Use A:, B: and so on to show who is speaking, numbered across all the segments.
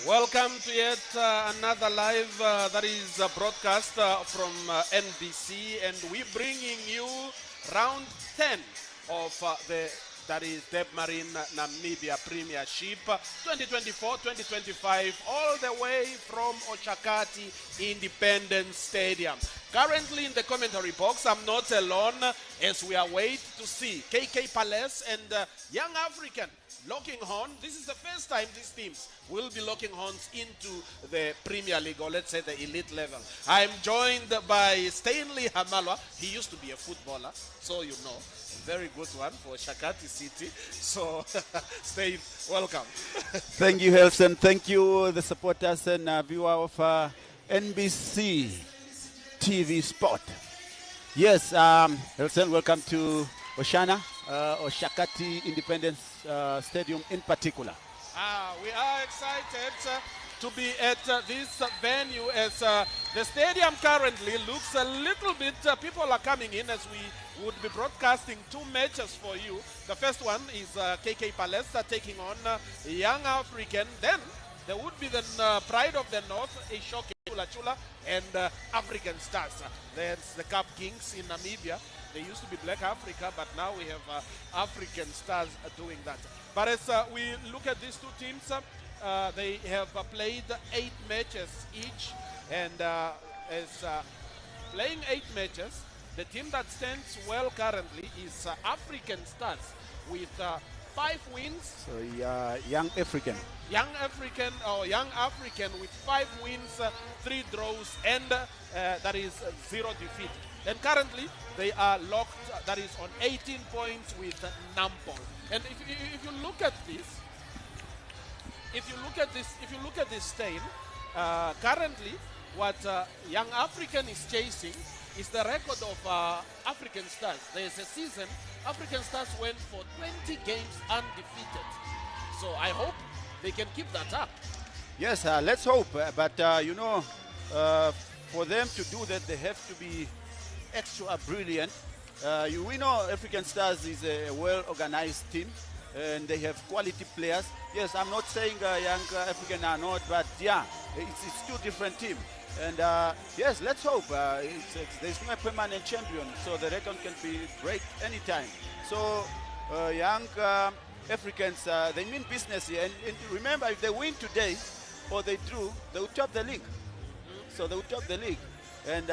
A: Welcome to yet another live that is broadcast from NBC, and we're bringing you round 10 of the that is Debmarine Namibia Premiership 2024-2025, all the way from Oshakati Independence Stadium. Currently in the commentary box, I'm not alone as we await to see KK Palace and Young African locking horn. This is the first time these teams will be locking horns into the Premier League, or let's say the elite level. I'm joined by Stanley Hamalwa. He used to be a footballer, so you know. Very good one for Oshakati City. So, Stan, welcome.
B: Thank you, Helson. Thank you, the supporters and viewer of NBC TV Sport. Yes, Helson, welcome to Oshakati Independence Stadium in particular.
A: We are excited to be at this venue as the stadium currently looks a little bit, people are coming in as we would be broadcasting two matches for you. The first one is KK Palace taking on Young African. Then there would be the Pride of the North, Oshakati Chula and African Stars. That's the Cup Kings in Namibia. They used to be Black Africa, but now we have African Stars doing that. But as we look at these two teams, they have played 8 matches each, and as playing 8 matches, the team that stands well currently is African Stars with 5 wins.
B: So, Young African.
A: Young African with 5 wins, 3 draws, and that is 0 defeat. And currently they are locked, that is on 18 points with Nampol. And if you look at this, if you look at this stain, currently what Young African is chasing is the record of African Stars. There's a season African Stars went for 20 games undefeated. So I hope they can keep that up.
B: Yes, let's hope. But you know, for them to do that, they have to be extra brilliant. We know African Stars is a well-organized team, and they have quality players. Yes, I'm not saying Young African are not, but yeah, it's two different teams. And yes, let's hope. There's no permanent champion, so the record can be break anytime. So Young Africans, they mean business here. And remember, if they win today or they drew, they will top the league. So they will top the league. And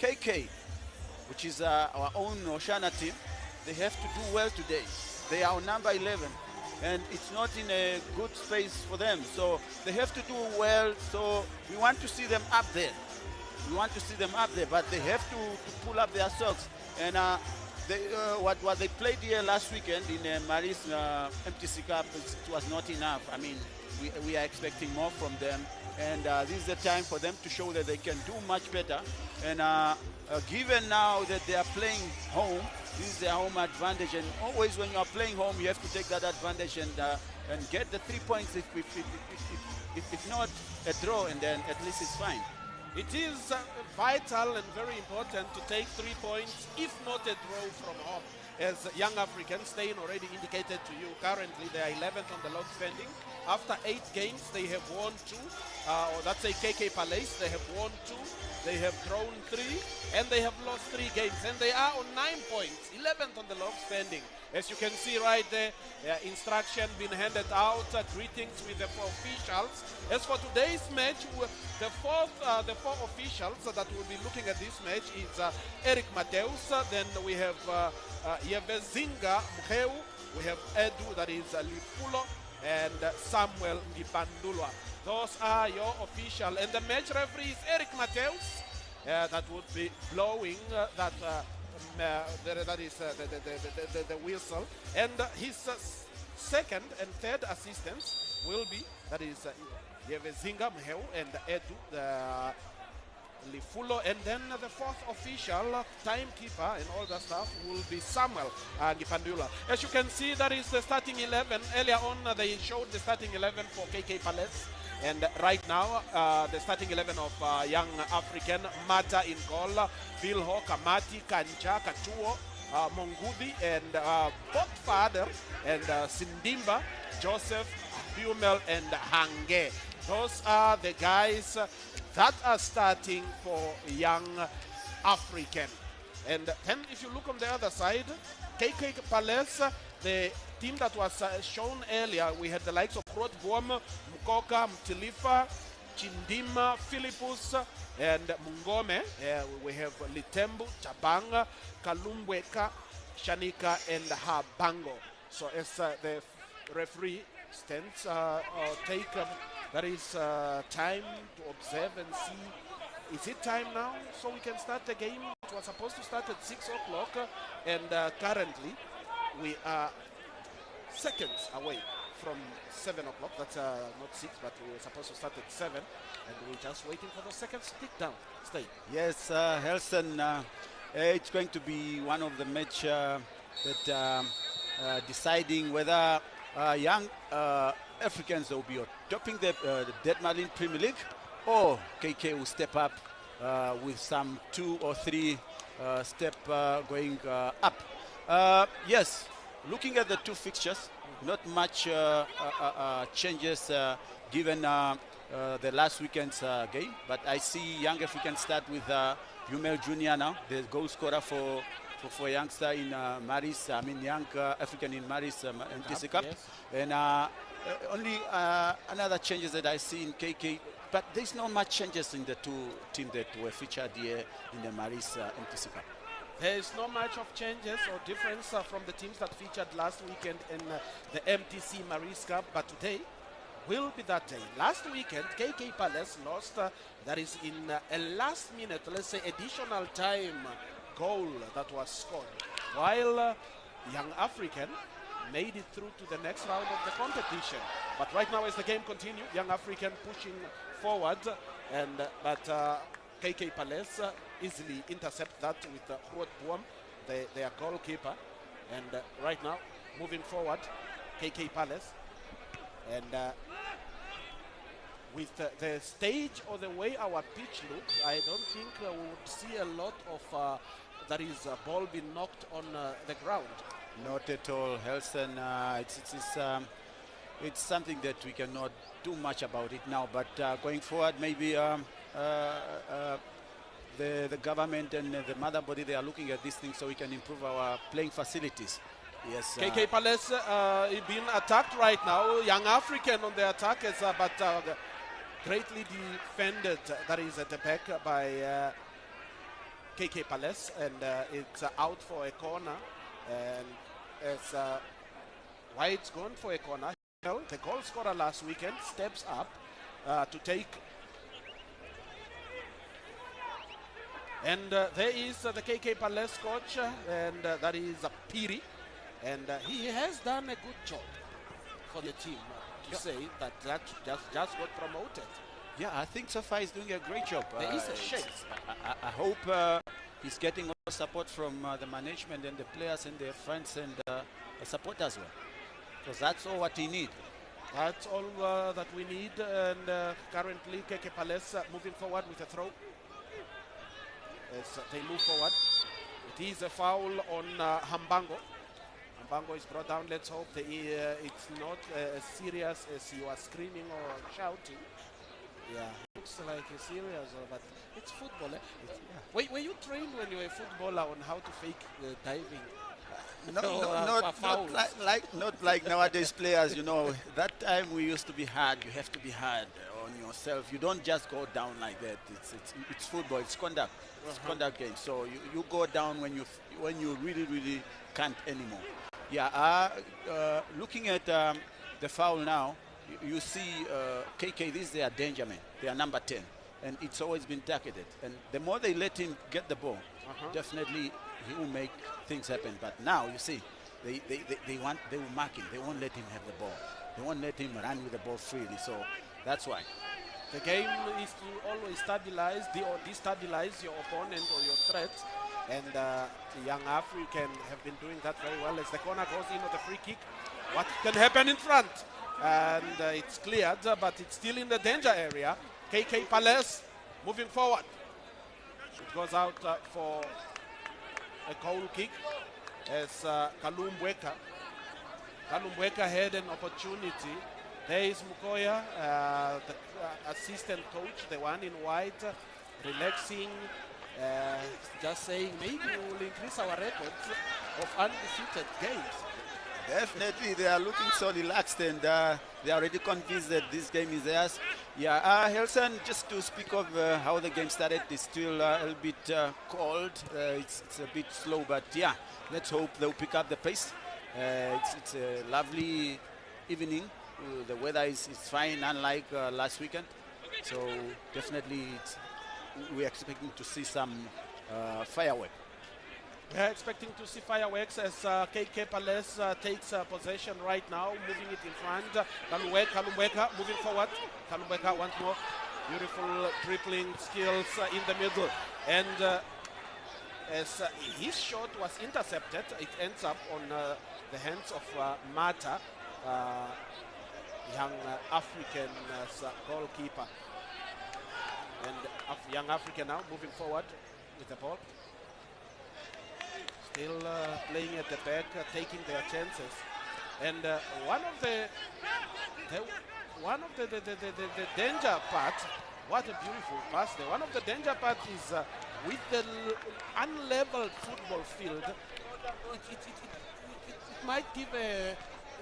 B: KK, which is our own Oshana team, they have to do well today. They are on number 11, and it's not in a good space for them. So they have to do well. So we want to see them up there. We want to see them up there, but they have to pull up their socks. And what they played here last weekend in Maris MTC Cup, it was not enough. I mean, we are expecting more from them. And this is the time for them to show that they can do much better. And given now that they are playing home, this is their home advantage. And always when you are playing home, you have to take that advantage and get the 3 points. If not a draw, and then at least it's fine.
A: It is vital and very important to take 3 points, if not a draw from home. As Young Africans, Stein already indicated to you, currently they are 11th on the log standing. After 8 games, they have won 2. Or that's a KK Palace, they have won 2. They have drawn 3, and they have lost 3 games. And they are on 9 points, 11th on the log standing. As you can see right there, instruction being handed out, greetings with the 4 officials. As for today's match, the 4 officials that will be looking at this match is Eric Mateus, then we have Yevezinga Mkheu, we have Edu, that is Lifulo, and Samuel Ngipandulwa. Those are your official, and the match referee is Eric Mateus. That would be blowing that is the whistle, and his second and third assistants will be, that is Yevezinga Mkheu and Edu Lifulo, and then the 4th official, timekeeper and all that stuff, will be Samuel Ngipandula. As you can see, that is the starting 11. Earlier on, they showed the starting 11 for KK Palace. And right now, the starting 11 of Young African: Mata in goal, Vilho, Kamati, Kancha, Kachuo, Mongudi, and Botfather, and Sindimba, Joseph, Bumel, and Hange. Those are the guys that are starting for Young African. And then if you look on the other side, KK Palace, the team that was shown earlier, we had the likes of Grootboom, Mukoka, Mtilifa, Chindima, Philippus, and Mungome. We have Litembu, Chabanga, Kalumbweka, Shanika, and Habango. So as the referee stands, there is time to observe and see, is it time now so we can start the game? It was supposed to start at 6 o'clock, and currently we are seconds away from 7 o'clock. That's not 6, but we were supposed to start at 7, and we're just waiting for the seconds to tick down. Stay.
B: Yes, Helson, it's going to be one of the match that deciding whether young Africans will be topping the Debmarine Premier League, or KK will step up with some 2 or 3 step going up. Yes, looking at the two fixtures, not much changes given the last weekend's game, but I see Young Africans start with Humel Jr. now, the goal scorer for youngster in Maris, Young African in Maris MTC Cup.
A: Yes.
B: And only another changes that I see in KK, but there's not much changes in the two teams that were featured here in the Maris MTC Cup.
A: There is not much of changes or difference from the teams that featured last weekend in the MTC Maris Cup, but today will be that day. Last weekend, KK Palace lost, that is in a last minute, let's say additional time goal that was scored, while Young African made it through to the next round of the competition. But right now as the game continues, Young African pushing forward, and but KK Palace easily intercept that with Grootboom, their goalkeeper. And right now, moving forward, KK Palace. And with the stage or the way our pitch looks, I don't think we would see a lot of that is ball being knocked on the ground.
B: Not at all, Helson. It's something that we cannot do much about it now, but going forward, maybe the government and the mother body, they are looking at this thing so we can improve our playing facilities. Yes.
A: KK Palace being attacked right now. Young African on the attack, but greatly defended. That is at the back by KK Palace, and it's out for a corner. And as White's gone for a corner, the goal scorer last weekend steps up to take. And there is the KK Palace coach, and that is Piri. And he has done a good job for the team to say that just got promoted.
B: Yeah, I think so far he's doing a great job.
A: There is a shake.
B: I hope he's getting all support from the management and the players and their friends and the support as well. Because that's all what he needs.
A: That's all that we need. And currently KK Palace moving forward with a throw. As they move forward. It is a foul on Hambango. Hambango is brought down. Let's hope it's not as serious as you are screaming or shouting. Yeah, looks like it's serious, but it's football. Were you trained when you were a footballer on how to fake diving?
B: Not like nowadays players, you know. That time we used to be hard. You have to be hard on yourself. You don't just go down like that. It's football. It's conduct. It's conduct game. So you go down when you really can't anymore. Yeah. Looking at the foul now, you see KK. This is their danger man. They are number 10, and it's always been targeted. And the more they let him get the ball, definitely he will make things happen. But now you see, they will mark him. They won't let him have the ball. They won't let him run with the ball freely. So that's why.
A: The game is to always stabilize or destabilize your opponent or your threat. And the Young African have been doing that very well. As the corner goes in with the free kick, what can happen in front? And it's cleared, but it's still in the danger area. KK Palace moving forward. It goes out for a goal kick as Kalumbweka had an opportunity There is Mukoya, the assistant coach, the one in white, relaxing, just saying maybe we will increase our records of undefeated games.
B: Definitely, they are looking so relaxed, and they are already convinced that this game is theirs. Yeah, Helson, just to speak of how the game started, it's still a little bit cold. It's a bit slow, but yeah, let's hope they'll pick up the pace. It's a lovely evening. The weather is fine, unlike last weekend. So definitely, we're expecting to see some fireworks.
A: We're expecting to see fireworks as KK Palace takes possession right now, moving it in front. Kalumweka moving forward. Kalumweka once more. Beautiful dribbling skills in the middle. And as his shot was intercepted, it ends up on the hands of Mata, young African goalkeeper. And young African now moving forward with the ball. Still playing at the back, taking their chances, and one of the danger part. What a beautiful pass there! One of the danger part is with the unleveled football field. It might give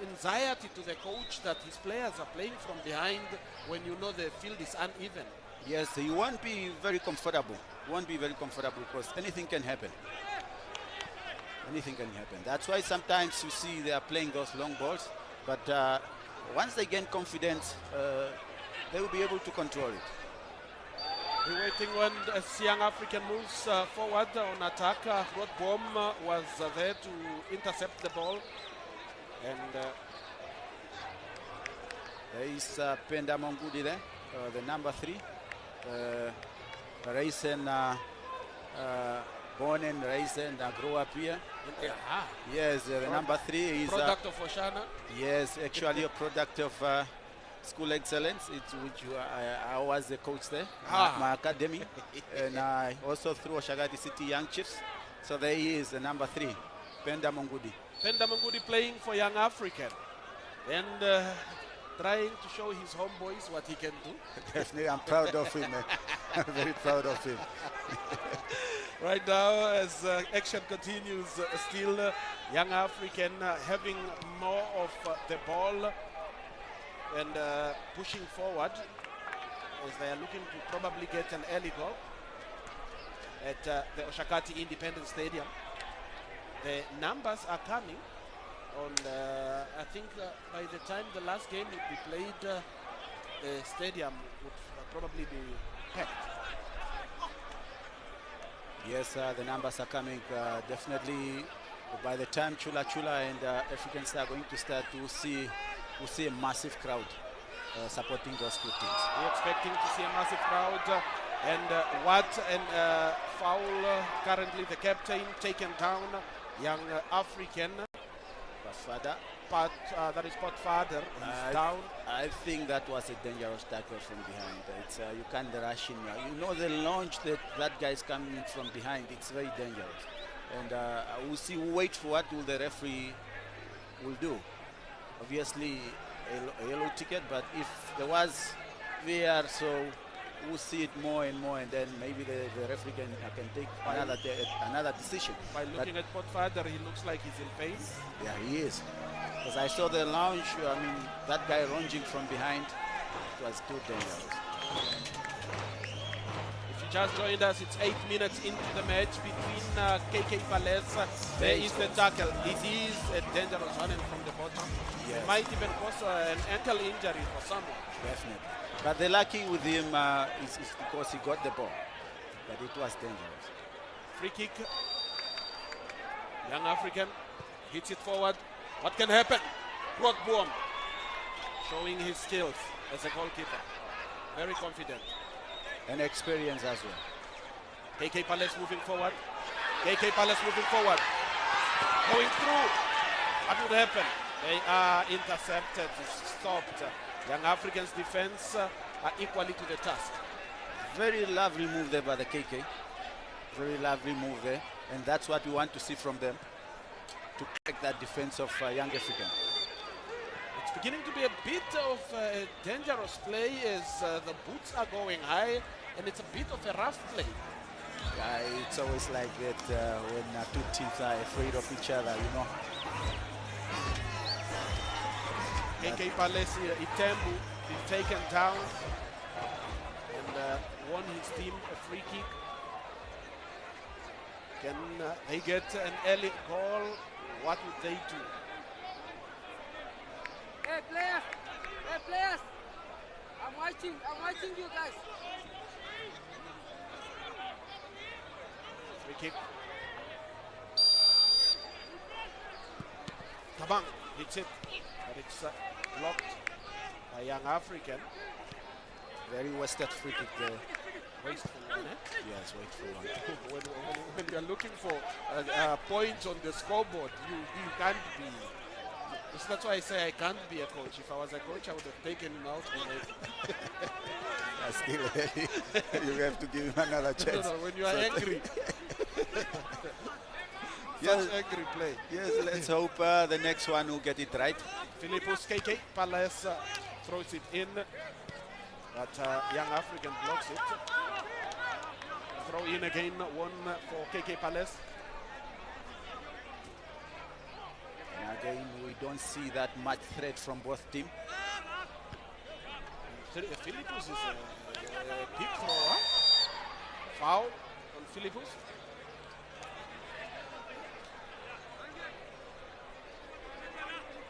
A: anxiety to the coach that his players are playing from behind when you know the field is uneven.
B: Yes, you won't be very comfortable. You won't be very comfortable because anything can happen. Anything can happen. That's why sometimes you see they are playing those long balls, but once they gain confidence, they will be able to control it.
A: We're waiting when young African moves forward on attack. Rodbom was there to intercept the ball, and
B: there is Penda Mongudi there, the number 3. Raisen, born and raised and grew up here. Yes, the number 3 is
A: product of Oshana.
B: Yes, actually a product of school excellence, which I was the coach there, my academy, and I also through Oshakati City Young Chiefs. So there he is, the number 3, Penda Mongudi.
A: Penda Mongudi playing for Young African, and trying to show his homeboys what he can do.
B: Definitely, I'm proud of him, man. I'm very proud of him.
A: Right now, as action continues, still Young African having more of the ball and pushing forward as they are looking to probably get an early goal at the Oshakati Independence Stadium. The numbers are coming on, I think by the time the last game would be played, the stadium would probably be packed.
B: Yes, the numbers are coming. Definitely, by the time Chula and Africans are going to start, we'll see a massive crowd supporting those two teams.
A: We're expecting to see a massive crowd, and foul currently the captain taken down, Young African. That is Potfather. He's down.
B: I think that was a dangerous tackle from behind. It's you can't rush in. You know the launch that guy is coming in from behind. It's very dangerous. And we'll wait for what will the referee will do. Obviously, a yellow ticket, but if there was VR, so we'll see it more and more, and then maybe the referee can take another decision.
A: By looking at Potfather, he looks like he's in pain.
B: Yeah, he is. Because I saw the launch, that guy lunging from behind, it was too dangerous.
A: If you just joined us, it's 8 minutes into the match between KK Palace. There is the tackle. It is a dangerous one from the bottom.
B: Yes.
A: It might even cause an ankle injury for someone.
B: Definitely. But the lucky with him is because he got the ball. But it was dangerous.
A: Free kick. Young African hits it forward. What can happen? Rodboom showing his skills as a goalkeeper. Very confident.
B: And experience as well.
A: KK Palace moving forward. KK Palace moving forward. Going through. What would happen? They are intercepted, stopped. Young Africans' defense are equally to the task.
B: Very lovely move there by the KK. Very lovely move there. And that's what we want to see from them, to crack that defense of Young African.
A: It's beginning to be a bit of a dangerous play as the boots are going high, and it's a bit of a rough play.
B: It's always like that when two teams are afraid of each other, you know.
A: KK Palesi Itembu been taken down and won his team a free kick. Can they get an early goal? What would they do?
C: Hey players! I'm watching you guys.
A: Free kick. Tabang hits it, but it's blocked by Young African.
B: Very wasted free kick there.
A: Wasteful one, eh?
B: Yes, wasteful one.
A: when you're looking for points on the scoreboard, you can't be. That's why I say I can't be a coach. If I was a coach, I would have taken him out already.
B: Still, you have to give him another chance.
A: No, when you are angry.
B: Yes,
A: angry play.
B: Yes, let's hope the next one will get it right.
A: Philippus KK Palace throws it in, but Young African blocks it. Throw in again, one for KK Palace.
B: And again, we don't see that much threat from both teams.
A: Philippus is a deep thrower. Foul on Philippus.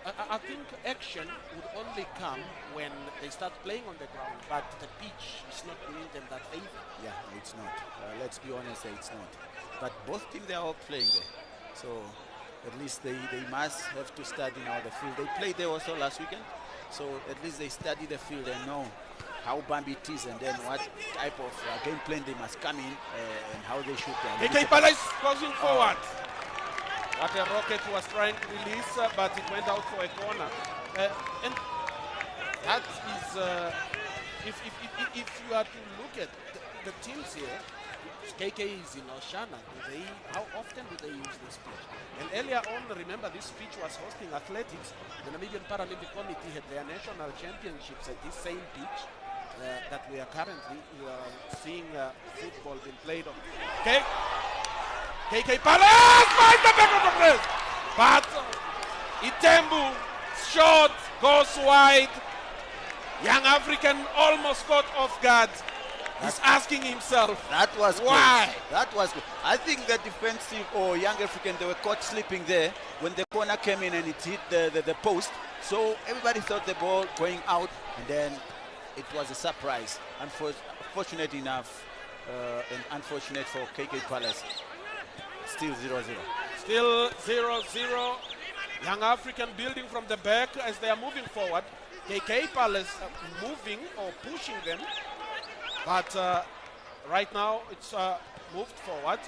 A: I think action would only come when they start playing on the ground, but the pitch is not doing them that favor.
B: Yeah, it's not. Let's be honest, it's not. But both teams, they are all playing there. So at least they must have to study now the field. They played there also last weekend. So at least they study the field and know how Bambi it is and then what type of game plan they must come in and how they should.
A: KK Palace crossing forward. What a rocket was trying to release, but it went out for a corner. And that is, if you are to look at the teams here, KK is in Oshana. How often do they use this pitch? And earlier on, remember, this pitch was hosting athletics. The Namibian Paralympic Committee had their national championships at this same pitch that we are currently seeing football being played on. Okay. KK Palace finds the back of the press, but Itembu shot goes wide. Young African almost caught off guard. He's asking himself,
B: that was
A: why?
B: Good. That was good. I think the defensive or Young African, they were caught sleeping there when the corner came in and it hit the post. So everybody thought the ball going out, and then it was a surprise. Unfortunate enough, and unfortunate for KK Palace. Still 0-0.
A: Still 0-0. Young African building from the back as they are moving forward. KK Palace moving or pushing them. But right now it's moved forward.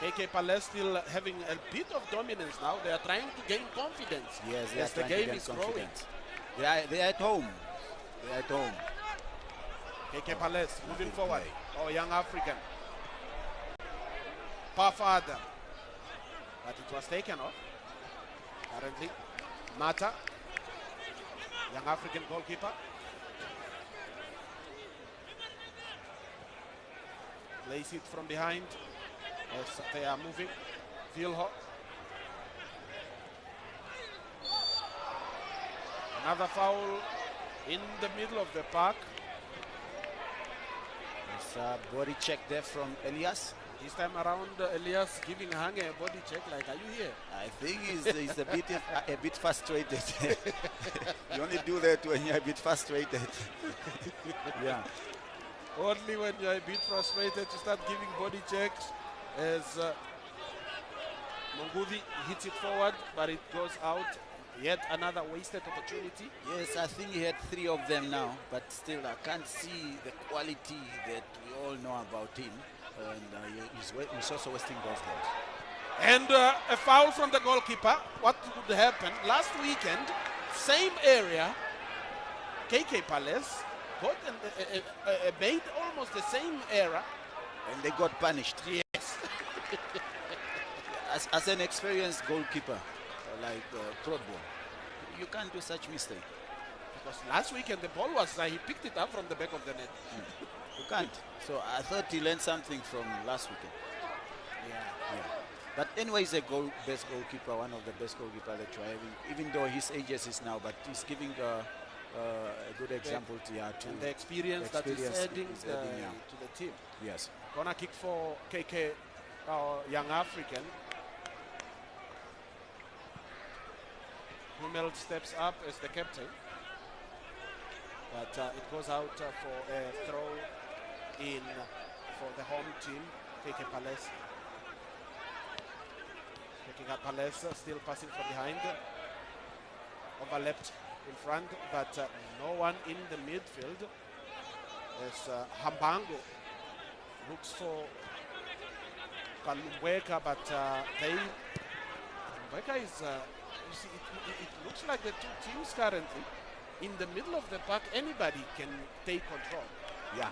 A: KK Palace still having a bit of dominance now. They are trying to gain confidence.
B: Yes,
A: as the game is growing.
B: They are at home. They are at home.
A: KK Palace moving forward. Oh, Young African. Pafada. But it was taken off. Currently, Mata. Young African goalkeeper. Plays it from behind as they are moving. Vilho. Another foul in the middle of the park.
B: It's a body check there from Elias.
A: This time around, Elias giving Hange a body check like, are you here?
B: I think he's a bit frustrated. You only do that when you're a bit frustrated. Yeah.
A: Only when you're a bit frustrated, you start giving body checks as Mongudi hits it forward, but it goes out. Yet another wasted opportunity.
B: Yes, I think he had 3 of them now, but still I can't see the quality that we all know about him. And he's also wasting those balls.
A: And a foul from the goalkeeper. What would happen? Last weekend, same area, KK Palace got made almost the same error.
B: And they got punished.
A: Yes.
B: As an experienced goalkeeper, like Prodbo, you can't do such mistake.
A: Because last weekend the ball was, he picked it up from the back of the net.
B: You can't. So I thought he learned something from last weekend.
A: Yeah.
B: But anyway, he's a best goalkeeper, one of the best goalkeepers that you're having, even though his ages is now, but he's giving a good example to
A: and the experience that he's adding to the team.
B: Yes.
A: Corner kick for KK, Young African. Hummel steps up as the captain. But it goes out for a throw in for the home team, KK Palace. Picking up Palace, still passing from behind. Overlapped in front, but no one in the midfield. As Hambango looks for Kalumbweka, but Kalumbweka is, you see, it looks like the two teams currently, in the middle of the park, anybody can take control.
B: Yeah,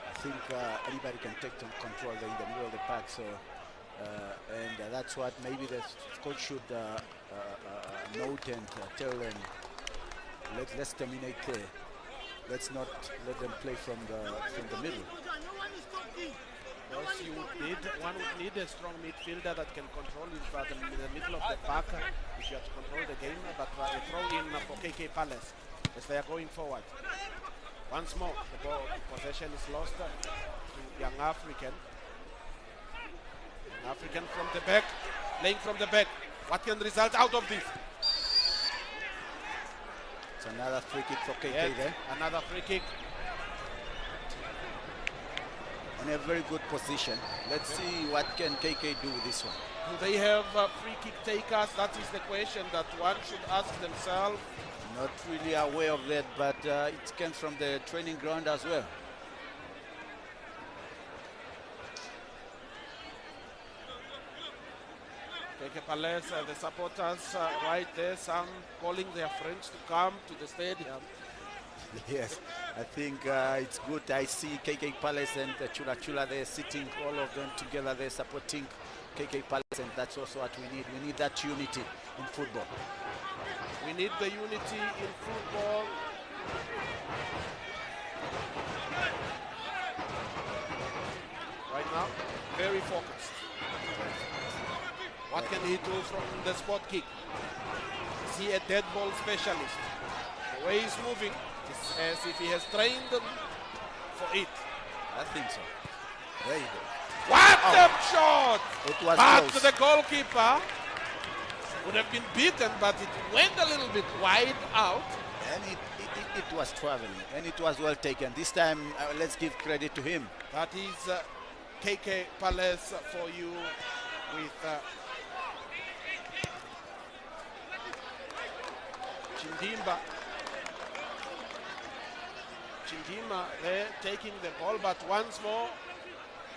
B: I think anybody can take control there in the middle of the park, so and that's what maybe the coach should note and tell them, let's terminate there. Let's not let them play from the middle.
A: Yes, one would need a strong midfielder that can control the middle of the park if you have to control the game. But a throw in for KK Palace as they are going forward. Once more, the ball possession is lost to Young African. Young African from the back, playing from the back. What can result out of this?
B: It's another free kick for KK there.
A: Another free kick.
B: In a very good position. Let's see what can KK do with this one.
A: Do they have free kick takers? That is the question that one should ask themselves.
B: Not really aware of that, but it came from the training ground as well.
A: KK Palace, the supporters right there, some calling their friends to come to the stadium.
B: Yes, I think it's good. I see KK Palace and Chula Chula there sitting, all of them together there supporting KK Palace, and that's also what we need. We need that unity in football.
A: We need the unity in football. Right now, very focused. What can he do from the spot kick? Is he a dead ball specialist? The way he's moving is as if he has trained for it.
B: I think so. There you go.
A: What a shot!
B: It was
A: but
B: close.
A: The goalkeeper would have been beaten, but it went a little bit wide out.
B: And it was traveling, and it was well taken. This time, let's give credit to him.
A: That is KK Palace for you with Chindimba. Chindima there taking the ball, but once more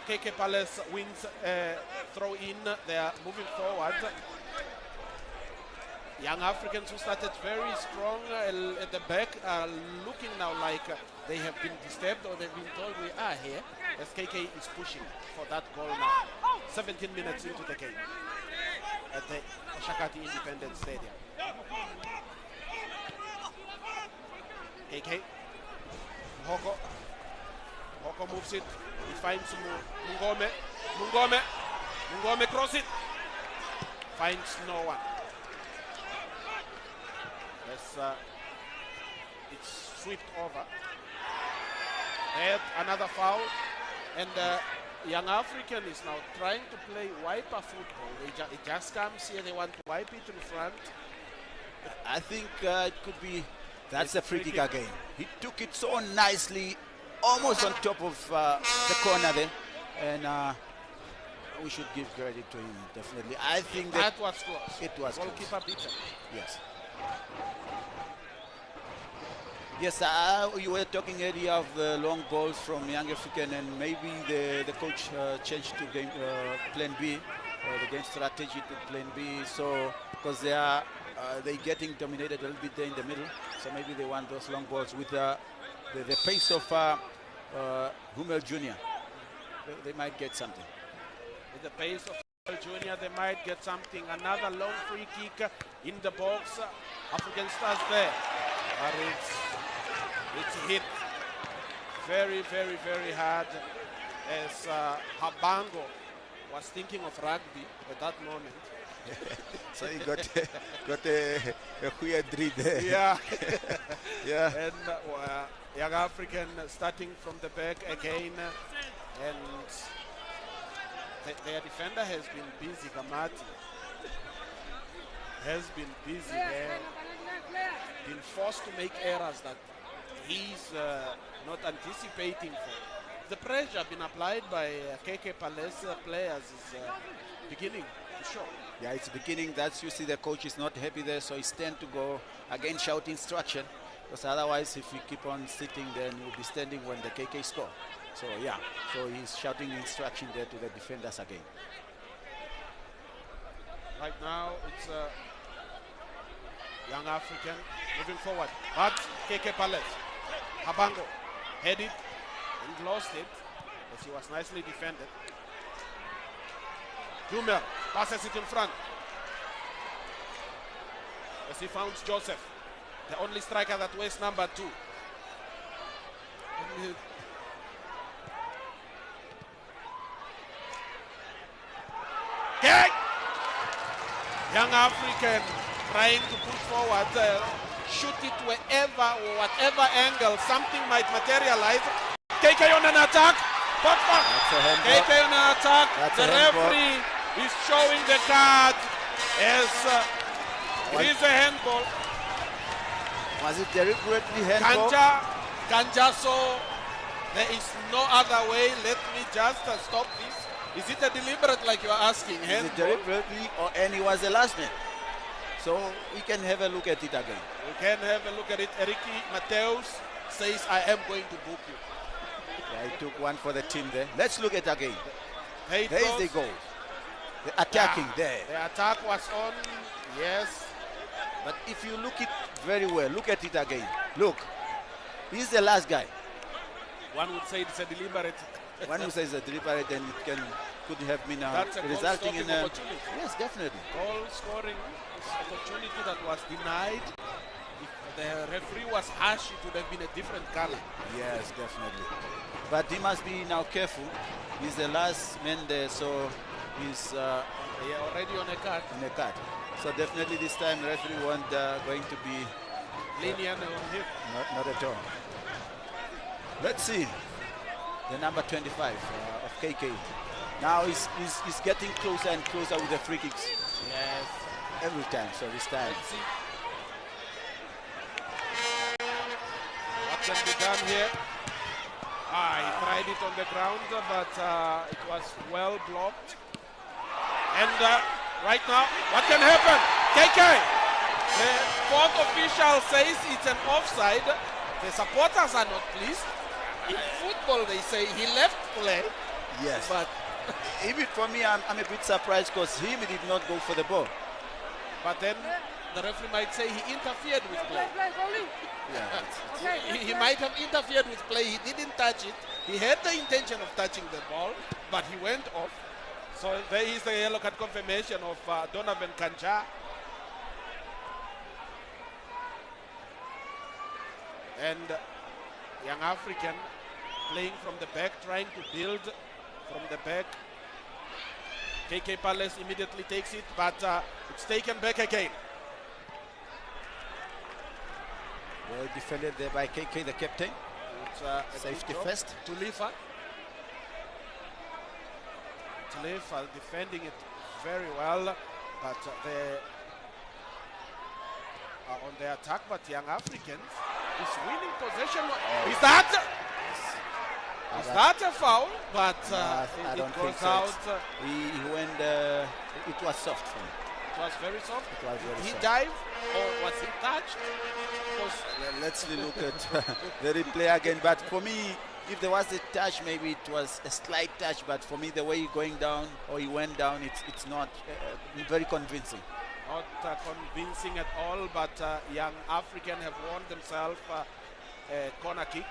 A: KK Palace wins throw in. They are moving forward. Young Africans who started very strong at the back are looking now like they have been disturbed, or they've been told we are here, as KK is pushing for that goal now. 17 minutes into the game at the Oshakati Independence Stadium. KK. Hoko moves it. He finds Mungome. Mungome cross it. Finds no one. Yes, it's swept over. And another foul. And Young African is now trying to play wiper football. It just comes here. They want to wipe it in front.
B: I think it could be. That's a free kick again. He took it so nicely, almost on top of the corner there, and we should give credit to him, definitely. I think
A: that was close.
B: It was
A: goalkeeper beaten.
B: Yes. Yes, you were talking earlier of the long balls from Young African, and maybe the coach changed to game plan B, the game strategy to plan B. So because they're getting dominated a little bit there in the middle, so maybe they want those long balls with the pace of Hummel Jr. They might get something.
A: With the pace of Hummel Jr., they might get something. Another long free kick in the box. African Stars there. But it's hit very, very, very hard as Habango was thinking of rugby at that moment.
B: So he got a weird read there.
A: Yeah.
B: Yeah.
A: And Young African starting from the back again. And their defender has been busy, Kamati. Has been busy there. Been forced to make errors that he's not anticipating for. The pressure been applied by KK Palace players is beginning to show.
B: Yeah, it's beginning. That's, you see, the coach is not happy there, so he's tend to go again, shout instruction, because otherwise, if you keep on sitting, then you'll be standing when the KK score. So yeah, so he's shouting instruction there to the defenders again.
A: Right now, it's Young African moving forward, but KK Palace, Habango headed and lost it, as he was nicely defended. Dumer passes it in front, as he found Joseph, the only striker that wears number 2. Okay. Young African trying to put forward, shoot it wherever or whatever angle something might materialize. KK on an attack. KK on an attack. The referee is showing the card as it is a handball.
B: Was it deliberately handball?
A: Ganja, so there is no other way. Let me just stop this. Is it a deliberate, like you are asking?
B: Is it deliberately, and he was the last man? So we can have a look at it again.
A: We can have a look at it. Eriki Mateus says, I am going to book you.
B: Yeah, he took one for the team there. Let's look at it again. There is the goal. The attacking there.
A: The attack was on, yes.
B: But if you look it very well, look at it again. Look, he's the last guy.
A: One would say it's a deliberate.
B: One who says a deliberate, and it could have been resulting in a
A: opportunity.
B: Yes, definitely.
A: Goal scoring opportunity that was denied. If the referee was harsh, it would have been a different color.
B: Yes, definitely. But he must be now careful. He's the last man there, so he's
A: already on a card.
B: So definitely this time the referee won't going to be
A: lenient on him.
B: Not at all. Let's see. The number 25 of KK. Now he's getting closer and closer with the free kicks.
A: Yes.
B: Every time, so this time.
A: Let's see what can be done here. He tried it on the ground, but it was well blocked. And right now, what can happen? KK! The fourth official says it's an offside. The supporters are not pleased. In football, they say he left play.
B: Yes.
A: But
B: even for me, I'm a bit surprised because he did not go for the ball.
A: But then the referee might say he interfered with play.
B: Yeah.
A: He might have interfered with play. He didn't touch it. He had the intention of touching the ball, but he went off. So there is the yellow card confirmation of Donovan Kanja. And Young African playing from the back, trying to build from the back. KK Palace immediately takes it, but it's taken back again.
B: Well defended there by KK, the captain.
A: It's
B: safety first.
A: Tulifa defending it very well, but they are on the attack. But Young Africans is winning possession. Is that a foul? But
B: I don't think
A: goes
B: so.
A: out.
B: He went. It was soft for him.
A: It was very soft.
B: It was very
A: Did he
B: soft.
A: dive or was he touched?
B: Let's look at the replay again. But for me, if there was a touch, maybe it was a slight touch. But for me, the way he going down or he went down, it's not very convincing.
A: Not convincing at all. But Young African have won themselves a corner kick.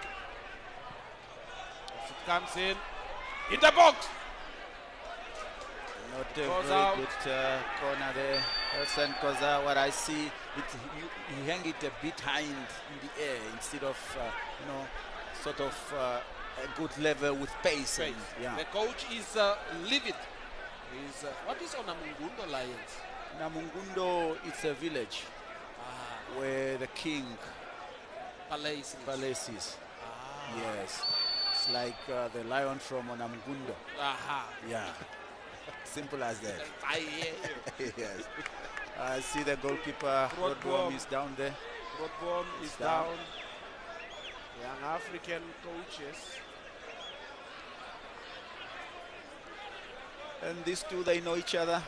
A: As it comes in the box.
B: Not a very good corner there, because what I see, he hang it a bit high in the air instead of, sort of a good level with pace. And, yeah.
A: The coach is livid. He's, what is Onamungundo Lions?
B: Namungundo, it's a village where the king
A: Palace
B: is. Yes. It's like the lion from Onamungundo. Yeah. Simple as that.
A: I hear you.
B: Yes. I see the goalkeeper, Rodbourne, is down there.
A: Rodbourne is down. Young African coaches.
B: And these two, they know each other.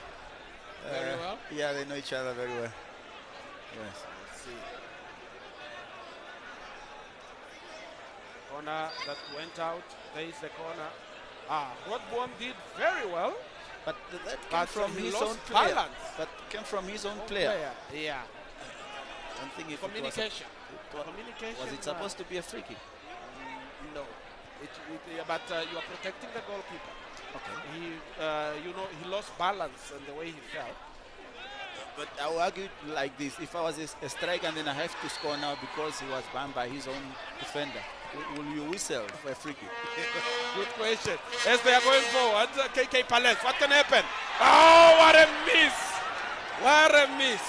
A: Very well?
B: Yeah, they know each other very well. Yes.
A: Let's see. Corner that went out. There is the corner. Rodbourne did very well.
B: But that came from his own
A: balance.
B: player. But came from his own player.
A: Yeah.
B: I don't think if
A: Communication.
B: Was it supposed to be a free kick?
A: No. But you are protecting the goalkeeper.
B: Okay.
A: He lost balance and the way he fell.
B: But I will argue like this: if I was a striker and then I have to score now because he was banned by his own defender, will you whistle for a free kick?
A: Good question. As they are going forward, KK Palace, what can happen? Oh, what a miss! What a miss!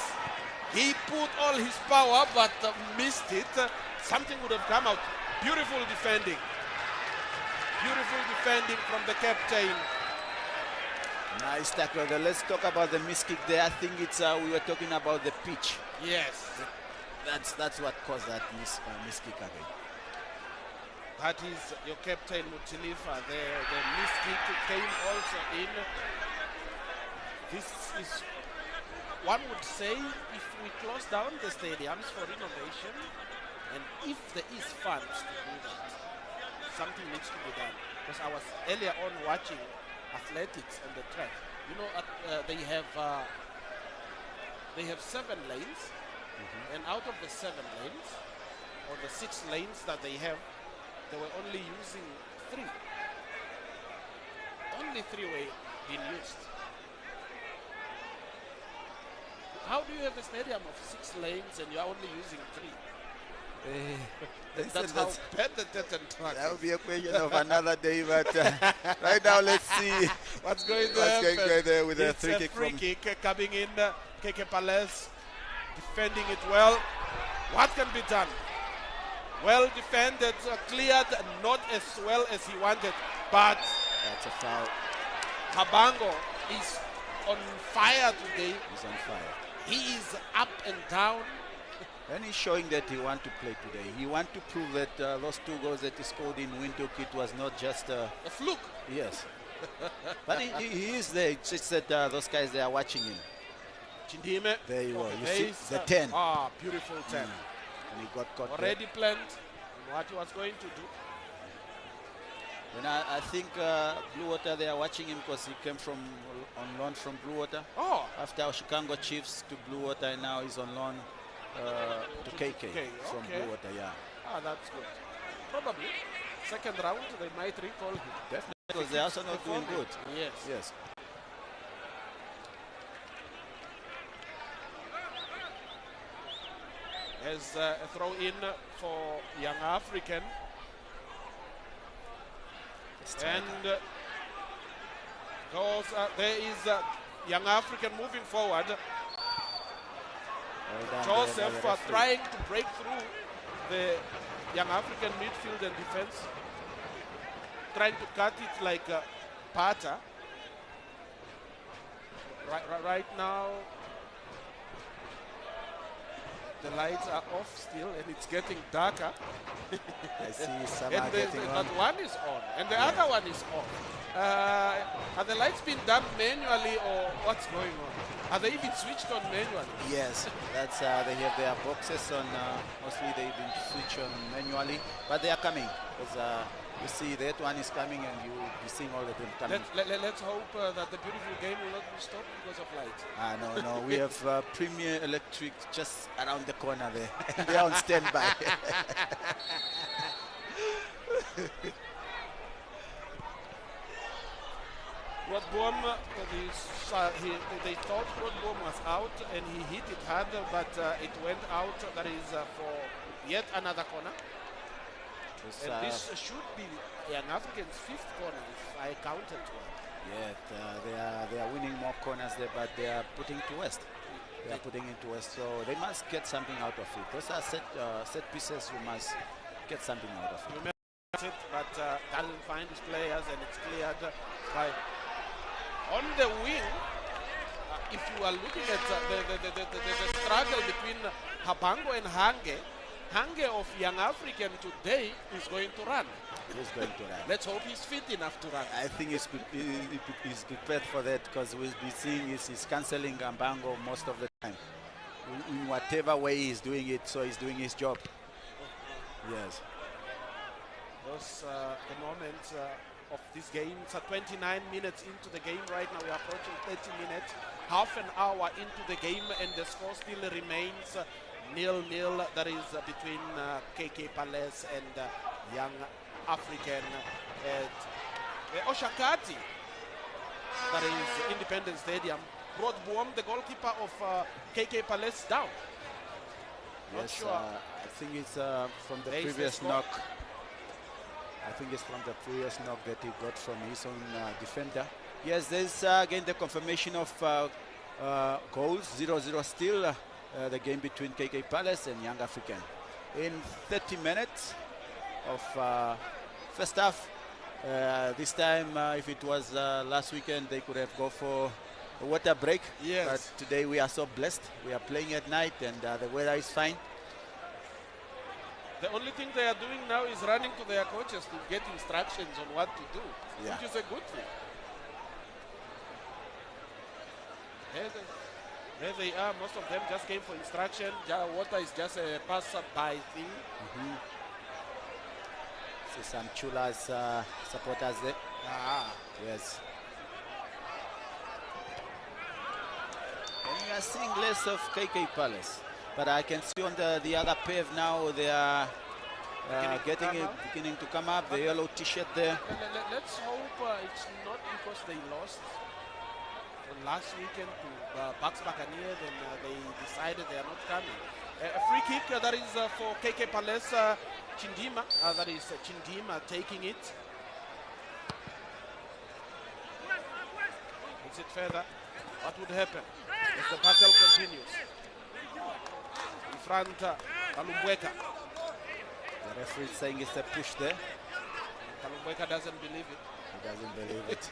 A: He put all his power but missed it. Something would have come out. Beautiful defending. Beautiful defending from the captain.
B: Nice tackle there. Let's talk about the miss kick there. I think it's we were talking about the pitch.
A: Yes.
B: That's what caused that miss kick again.
A: That is your captain Mutilifa. The miss kick came also in. This is, one would say, if we close down the stadiums for renovation, and if there is funds to do that, something needs to be done. Because I was earlier on watching athletics on the track. They have 7 lanes, and out of the 7 lanes, or the 6 lanes that they have, they were only using 3. Only 3 were being used. How do you have a stadium of 6 lanes and you are only using 3? That's how bad the track.
B: That would be a question of another day, but right now let's see
A: what's going
B: there with
A: it's
B: a free
A: kick coming in. KK Palace defending it well. What can be done? Well defended, cleared, not as well as he wanted, but
B: that's a foul.
A: Kabango is on fire today.
B: He's on fire.
A: He is up and down.
B: And he's showing that he wants to play today. He wants to prove that those 2 goals that he scored in Windhoek, it was not just a
A: fluke.
B: Yes. But he is there. It's just that those guys, they are watching him.
A: Chindime.
B: There you go. You see the 10.
A: Beautiful 10.
B: And he got caught
A: already
B: there.
A: planned what he was going to do.
B: And I think Blue Water, they are watching him because he came on loan from Blue Water. After Chicago Chiefs to Blue Water, and now he's on loan to KK from Blue Water, yeah.
A: That's good. Probably. Second round, they might recall him.
B: Definitely, because they're also not doing good.
A: Yes. As a throw in for Young African. And there is Young African moving forward. Joseph trying to break through the Young African midfield and defense. Trying to cut it like Pata. Right now, the lights are off still and it's getting darker.
B: I see some
A: and but one is on and the other one is off. Are the lights being done manually or what's going on? Are they even switched on manually?
B: Yes, that's they have their boxes on. Mostly they've been switched on manually, but they are coming. Because you see that one is coming and you will be seeing all of them coming.
A: Let's hope that the beautiful game will not be stopped because of lights.
B: No, we have Premier Electric just around the corner there. They're on standby.
A: Rodboom, they thought Rodboom was out and he hit it hard, but it went out. That is for yet another corner. And this should be Young African's 5th corner, if I counted well.
B: Yeah, they are winning more corners there, but they are putting to waste. They are putting into waste, so they must get something out of it. Those are set pieces. You must get something out of it.
A: But doesn't find his players, and it's cleared by. On the wing, if you are looking at the struggle between Habango and Hange of Young African today is going to run.
B: He's going to run.
A: Let's hope he's fit enough to run.
B: I think he's prepared for that, because we'll be seeing he's cancelling Habango most of the time. In whatever way he's doing it, so he's doing his job. Yes.
A: Those the moments of this game. It's 29 minutes into the game right now. We are approaching 30 minutes. Half an hour into the game, and the score still remains 0-0. That is between KK Palace and Young African at the Oshakati. That is Independence Stadium. Brought Boom, the goalkeeper of KK Palace, down. Not sure.
B: I think it's from the previous knock. I think it's from the previous knock that he got from his own defender. Yes, there's again the confirmation of goals. 0-0 still. The game between KK Palace and Young African. In 30 minutes of first half. This time, if it was last weekend, they could have gone for a water break.
A: Yes.
B: But today we are so blessed. We are playing at night, and the weather is fine.
A: The only thing they are doing now is running to their coaches to get instructions on what to do, which is a good thing. There they are. Most of them just came for instruction. Water is just a pass-by thing.
B: See some Chula's supporters there. Yes. And we are seeing less of KK Palace. But I can see on the other pave now they are beginning to come up. The yellow T-shirt there.
A: Let's hope it's not because they lost last weekend to Bucks Buccaneers, and they decided they are not coming. A free kick that is for KK Palace. Chindima, that is Chindima taking it. Puts it further. What would happen as the battle continues? In front, Kalumbweka.
B: The referee is saying it's a push there.
A: Kalumbweka doesn't believe it.
B: He doesn't believe it.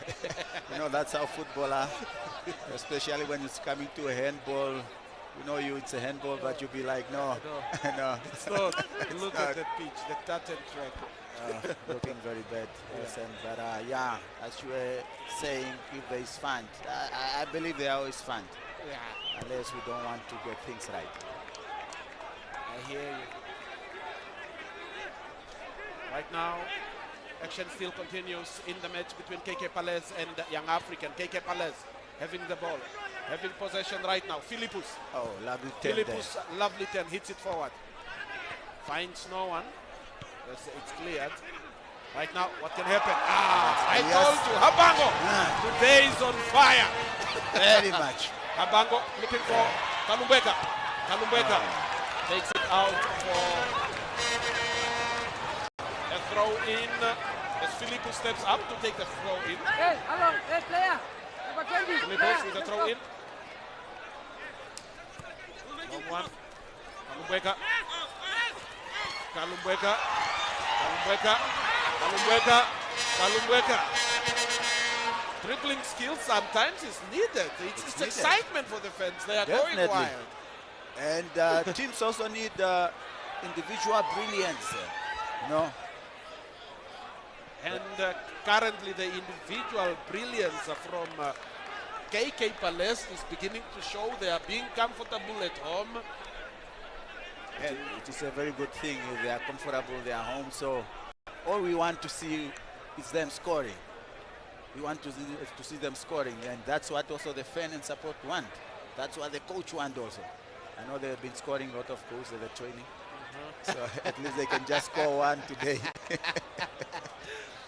B: You know, that's how football are, especially when it's coming to a handball. You know, it's a handball, but you'll be like, no, no.
A: It's not. Look at the pitch, the tartan track.
B: Looking very bad. Yes, but yeah, as you were saying, if there is fun, I believe they are always fun.
A: Yeah.
B: Unless we don't want to get things right.
A: I hear you. Right now, action still continues in the match between KK Palace and Young African. KK Palace having the ball, having possession right now. Philippus.
B: Oh, lovely 10
A: Philippus, lovely 10, hits it forward. Finds no one. It's cleared. Right now, what can happen? I told you, Habango today is on fire.
B: Very much.
A: Habango looking for Kalumbweka. Kalumbweka takes it out for a throw in. As Philippus steps up to take the throw in.
C: Hey, hello, hey player. Number 20.
A: Philippus with a throw in. Long one. Kalumbweka. Kalumbweka. Kalumbweka. Kalumbweka. Kalumbweka. Dribbling skills sometimes is needed. It's excitement for the fans. They are going wild.
B: And teams also need individual brilliance, you know.
A: And currently the individual brilliance from KK Palace is beginning to show. They are being comfortable at home.
B: And it is a very good thing. They are comfortable, they are home. So all we want to see is them scoring. We want to see them scoring, and that's what also the fan and support want. That's what the coach want also. I know they've been scoring a lot of goals at the training, so at least they can just score one today.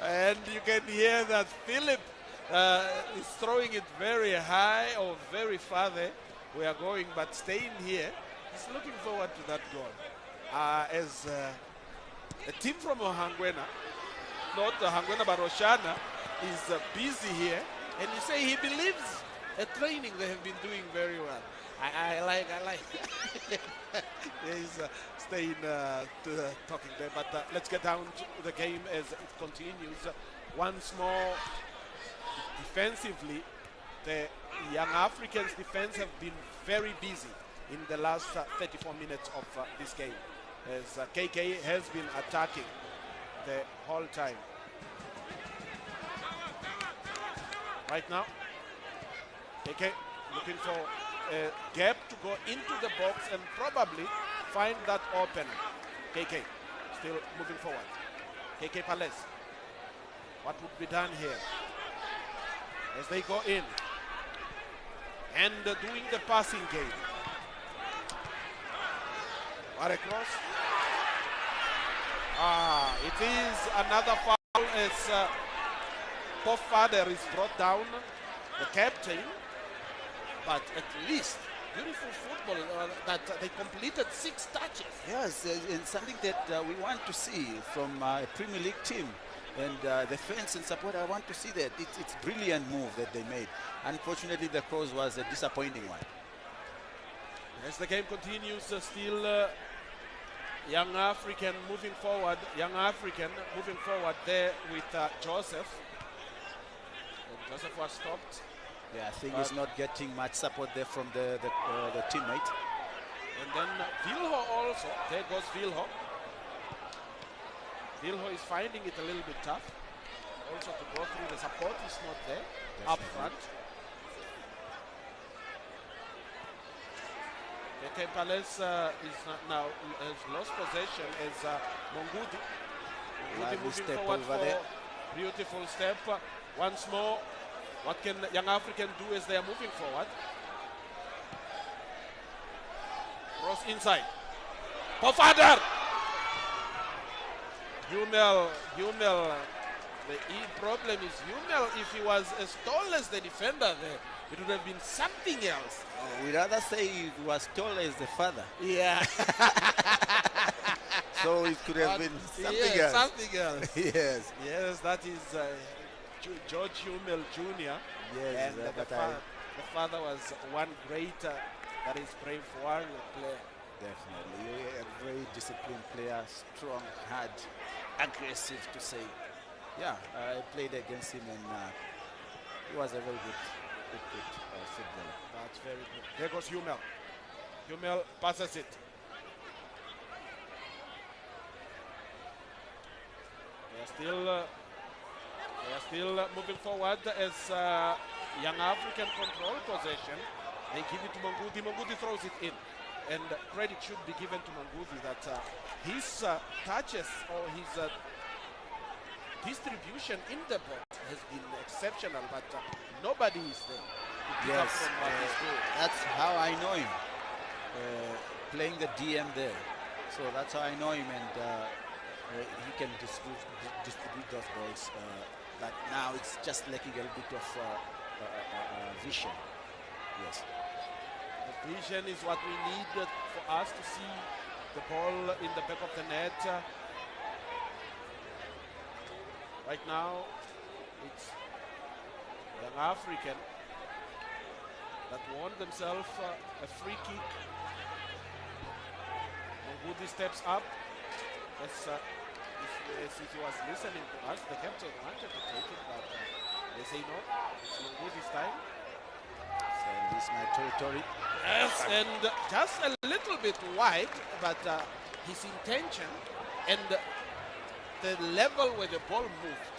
A: And you can hear that Philip He's throwing it very high or very far there. We are going, but staying here. He's looking forward to that goal. As a team from Ohangwena, not Ohangwena but Oshana, is busy here. And you say he believes at training they have been doing very well. I like. He's staying talking there, but let's get down to the game as it continues. Once more, defensively, the young Africans' defense have been very busy in the last 34 minutes of this game, as KK has been attacking the whole time. Right now, KK looking for a gap to go into the box and probably find that open. KK still moving forward. KK Palace. What would be done here as they go in and doing the passing game? What a cross. It is another foul as Pof Father is brought down, the captain. But at least beautiful football that they completed 6 touches.
B: Yes, and something that we want to see from a Premier League team. And the fans and support, I want to see that. It's brilliant move that they made. Unfortunately, the cross was a disappointing one.
A: As the game continues, still young African moving forward. Young African moving forward there with Joseph. And Joseph was stopped.
B: Yeah, I think he's not getting much support there from the teammate.
A: And then Vilho also. There goes Vilho. Vilho is finding it a little bit tough. Also to go through, the support is not there. Definitely. Up front. KK Palace is now has lost possession as Mongudi. Mongudi moving forward for there. Beautiful step. Once more. What can young African do as they are moving forward? Cross inside. Pofadar! Humel, the problem is Humel, if he was as tall as the defender there, it would have been something else.
B: Oh, we'd rather say he was tall as the father.
A: Yeah.
B: So it could have been something else.
A: Something else.
B: Yes.
A: Yes, that is George Humel Jr.
B: Yes,
A: and the father was one great, that is brave warrior player.
B: Definitely, a very disciplined player, strong, hard, aggressive to say. Yeah, I played against him and he was a very good footballer.
A: That's very good. There goes Humel. Humel passes it. They are still moving forward as young African control possession. They give it to Mongudi. Mongudi throws it in. And credit should be given to Mongudi that his touches or his distribution in the box has been exceptional, but nobody is there to pick up from what he's doing.
B: That's how I know him, playing the DM there. So that's how I know him, and he can distribute those balls. But now it's just lacking a little bit of vision. Yes.
A: The vision is what we need for us to see the ball in the back of the net. Right now, it's young African that won themselves a free kick. Mongudi steps up. If he was listening to us, the captain wanted to take it, but they say no. It's Mongudi's time.
B: So this is my territory.
A: Yes, and just a little bit wide, but his intention and the level where the ball moved.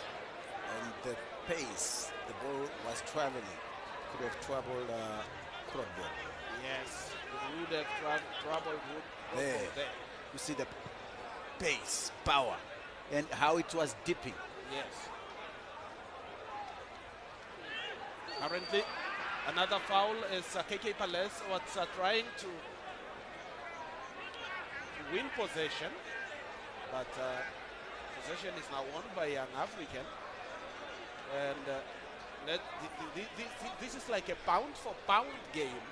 B: And the pace the ball was traveling could have troubled Crotball.
A: Yes, it would have troubled
B: there. You see the pace, power, and how it was dipping.
A: Yes. Currently, another foul is KK Palace was trying to win possession, but possession is now won by Young African. And This is like a pound for pound game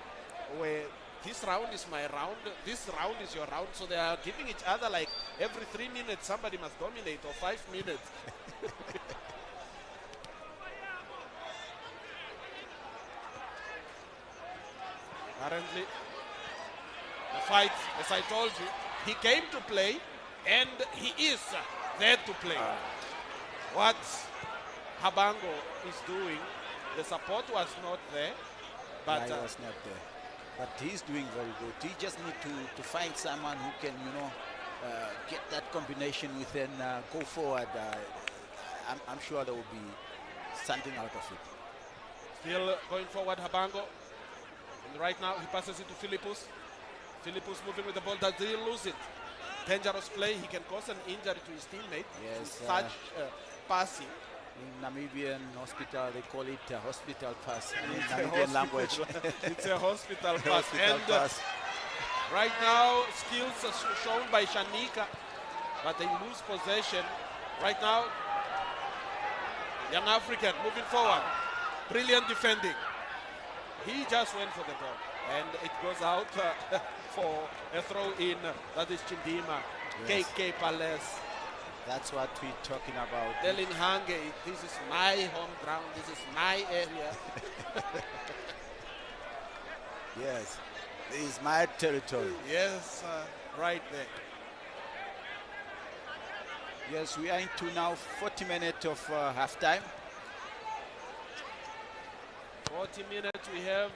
A: where this round is my round, this round is your round, so they are giving each other like every 3 minutes somebody must dominate, or 5 minutes. Currently, the fight, as I told you, he came to play and he is there to play. What Habango is doing, the support was not there, but
B: he was not there. But he's doing very good. He just need to find someone who can, you know, get that combination with and go forward. I'm sure there will be something out of it.
A: Still going forward, Habango. And right now, he passes it to Philippus. Philippus moving with the ball. Does he lose it? Dangerous play. He can cause an injury to his teammate.
B: Yes.
A: Such passing.
B: In Namibian hospital, they call it a hospital pass in Namibian language.
A: It's a hospital pass.
B: Hospital pass.
A: Right now, skills are shown by Shanika, but they lose possession. Right now, Young African moving forward. Brilliant defending. He just went for the ball, and it goes out for a throw in. That is Chindima.
B: Yes.
A: KK Palace.
B: That's what we're talking about.
A: Telling Hange, this is my home ground, this is my area.
B: Yes, this is my territory.
A: Yes, right there.
B: Yes, we are into now 40 minutes of halftime.
A: 40 minutes we have.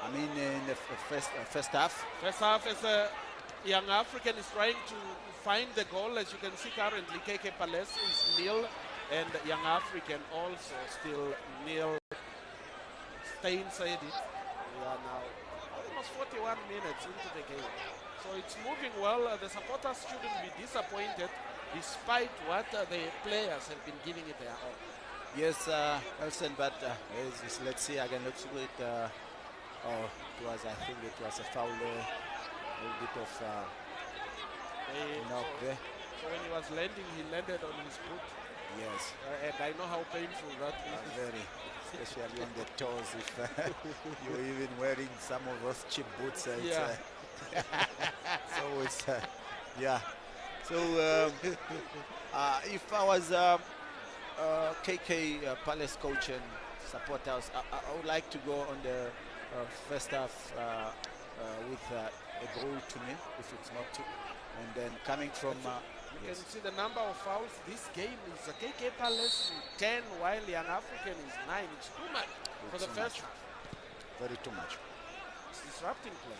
B: I mean, in the first half.
A: First half, as Young African is trying to find the goal. As you can see currently, KK Palace is nil, and Young African also still nil. Stein said it. We are now almost 41 minutes into the game. So it's moving well. The supporters shouldn't be disappointed despite what the players have been giving it their all.
B: Yes, Nelson, but let's see again. Let's do it. I think it was a foul there. A little bit of knock there.
A: So when he was landing, he landed on his foot.
B: Yes.
A: And I know how painful that is.
B: Very, especially on the toes. If you're even wearing some of those cheap boots.
A: Yeah.
B: So it's, yeah. So if I was KK Palace coach and supporters, I would like to go on the first half with a goal to me, if it's not two. And then coming from...
A: you can see the number of fouls. This game is KK Palace 10, while Young African is 9. It's too much for the first half.
B: Very too much.
A: It's disrupting play.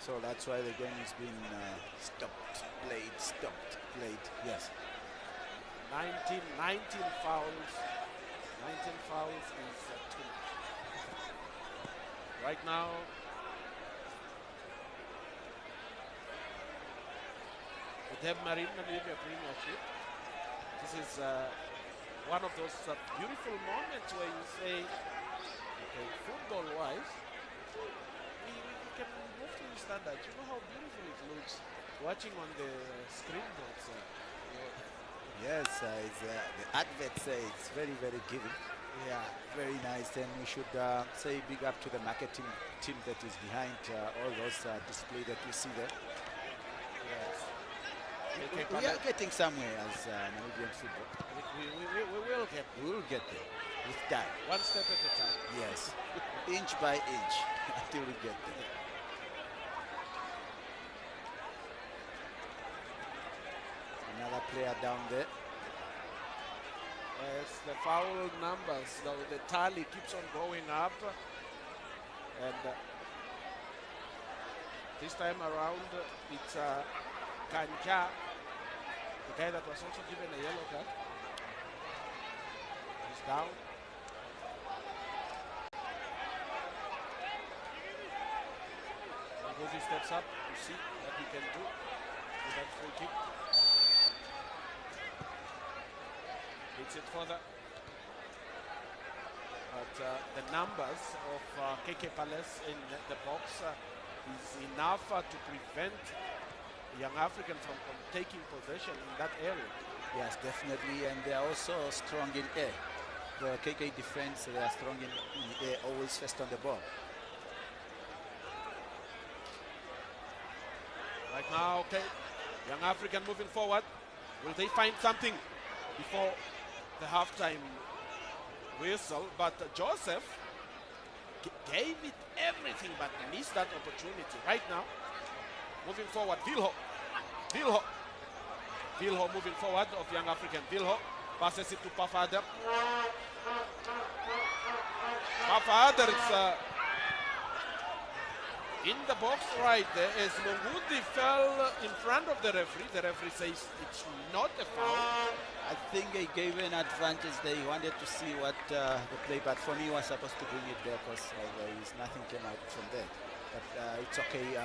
B: So that's why the game is being stopped, played. Yes.
A: 19 fouls. 19 fouls is too much. Right now, the Debmarine Premiership. This is one of those beautiful moments where you say, okay, football-wise, we can move to the standards. You know how beautiful it looks watching on the screen boards.
B: Yes, the advert says it's very, very giving.
A: Yeah,
B: very nice. And we should say big up to the marketing team that is behind all those display that we see there.
A: Yes.
B: We are getting somewhere as Namibian football. We will get there with time.
A: One step at a time.
B: Yes, inch by inch until we get there. Another player down there.
A: Yes, the foul numbers, the tally keeps on going up. And this time around, it's Kanja, the guy that was also given a yellow card. He's down. Ngozi steps up to see what he can do with that free kick. Hits it further. But the numbers of KK Palace in the box is enough to prevent Young African from taking possession in that area.
B: Yes, definitely, and they are also strong in air. KK defense, they are strong in the air, always first on the ball.
A: Right now, okay, Young African moving forward. Will they find something before the halftime whistle? But Joseph gave it everything but missed that opportunity. Right now, moving forward, Vilho moving forward of Young African. Vilho passes it to Pafader. Pafader is in the box right there as Mongudi fell in front of the referee. The referee says it's not a foul.
B: I think he gave an advantage there. He wanted to see what the play, but for me, he was supposed to bring it there because nothing came out from there. But it's okay.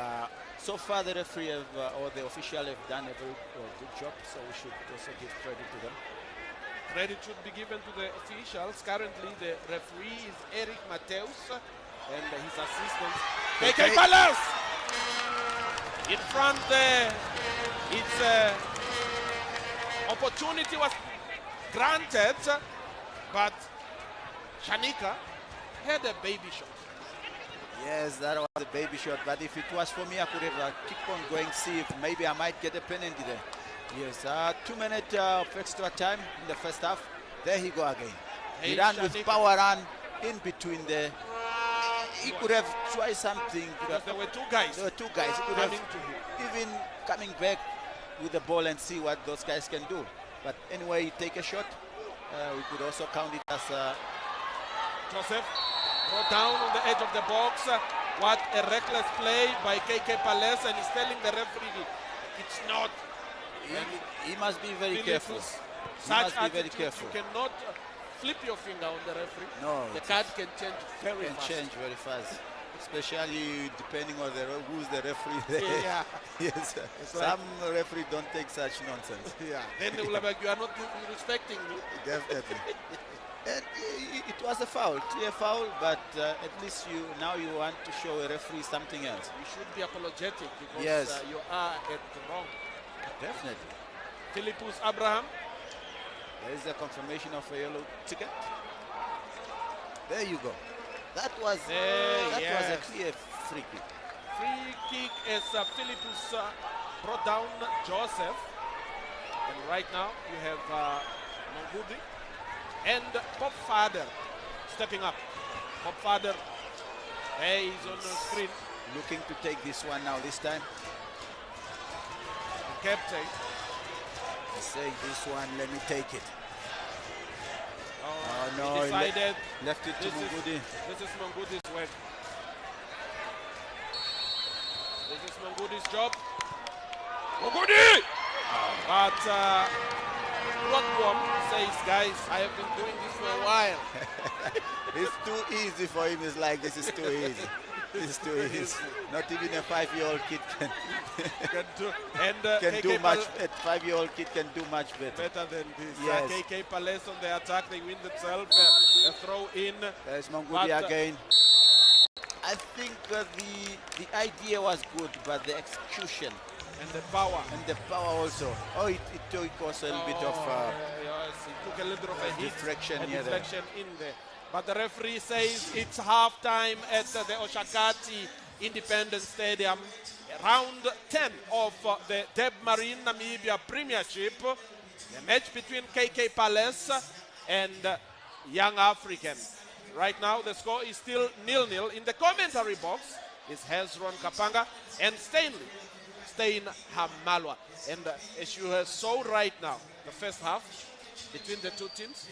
B: So far, the referee or the official have done a very good job, so we should also give credit to them.
A: Credit should be given to the officials. Currently, the referee is Eric Mateus and his assistant, KK Palace. In front there, its opportunity was granted, but Shanika had a baby shot.
B: Yes, that was a baby shot, but if it was for me, I could have keep on going, see if maybe I might get a penalty there. Yes, 2 minutes of extra time in the first half. There he go again. He ran with power run in between there. He could have tried something.
A: Because there were two guys.
B: There were two guys. He could have even coming back with the ball and see what those guys can do. But anyway, he take a shot. We could also count it as
A: Joseph brought down on the edge of the box. What a reckless play by KK Palace, and he's telling the referee it's not.
B: He must be very careful. He must be very careful.
A: You cannot flip your finger on the referee.
B: No,
A: the card can change very fast.
B: Especially depending on who's the referee there.
A: Yeah.
B: Yes. Some referees don't take such nonsense.
A: Yeah. Then they will be like, you are not respecting me.
B: Definitely. And it was a foul, clear foul, but at least now you want to show a referee something else.
A: You should be apologetic because you are at the wrong.
B: Definitely.
A: Philippus Abraham.
B: There is a confirmation of a yellow ticket. There you go. That was a clear free kick.
A: Free kick as Philippus brought down Joseph. And right now you have Mongudi and Pop Father stepping up. Pop Father, hey, he's on the screen.
B: Looking to take this one now this time.
A: The captain.
B: Say this one, let me take it.
A: Oh
B: no,
A: he decided
B: left it to Mongudi.
A: This is Mongudi's work. This is Mongudi's job. Mongudi! But Rockworm says, guys, I have been doing this for a while.
B: It's too easy for him. It's like, this is too easy. This is too easy. Not even a 5-year-old kid can
A: do. And
B: can do much. A 5-year-old kid can do much better
A: than this.
B: Yes.
A: KK Palace on the attack. They win themselves. A throw in.
B: There's Mongudi again. I think the idea was good, but the execution
A: and the power
B: also. Oh, it took also a little bit of
A: yes, it took a little bit of a
B: deflection
A: in there. But the referee says it's halftime at the Oshakati Independence Stadium. Round 10 of the Debmarine Premiership. The match between KK Palace and Young African. Right now the score is still 0-0. In the commentary box is Hezron Kapanga and Stein Hamalwa. And as you saw right now, the first half between the two teams?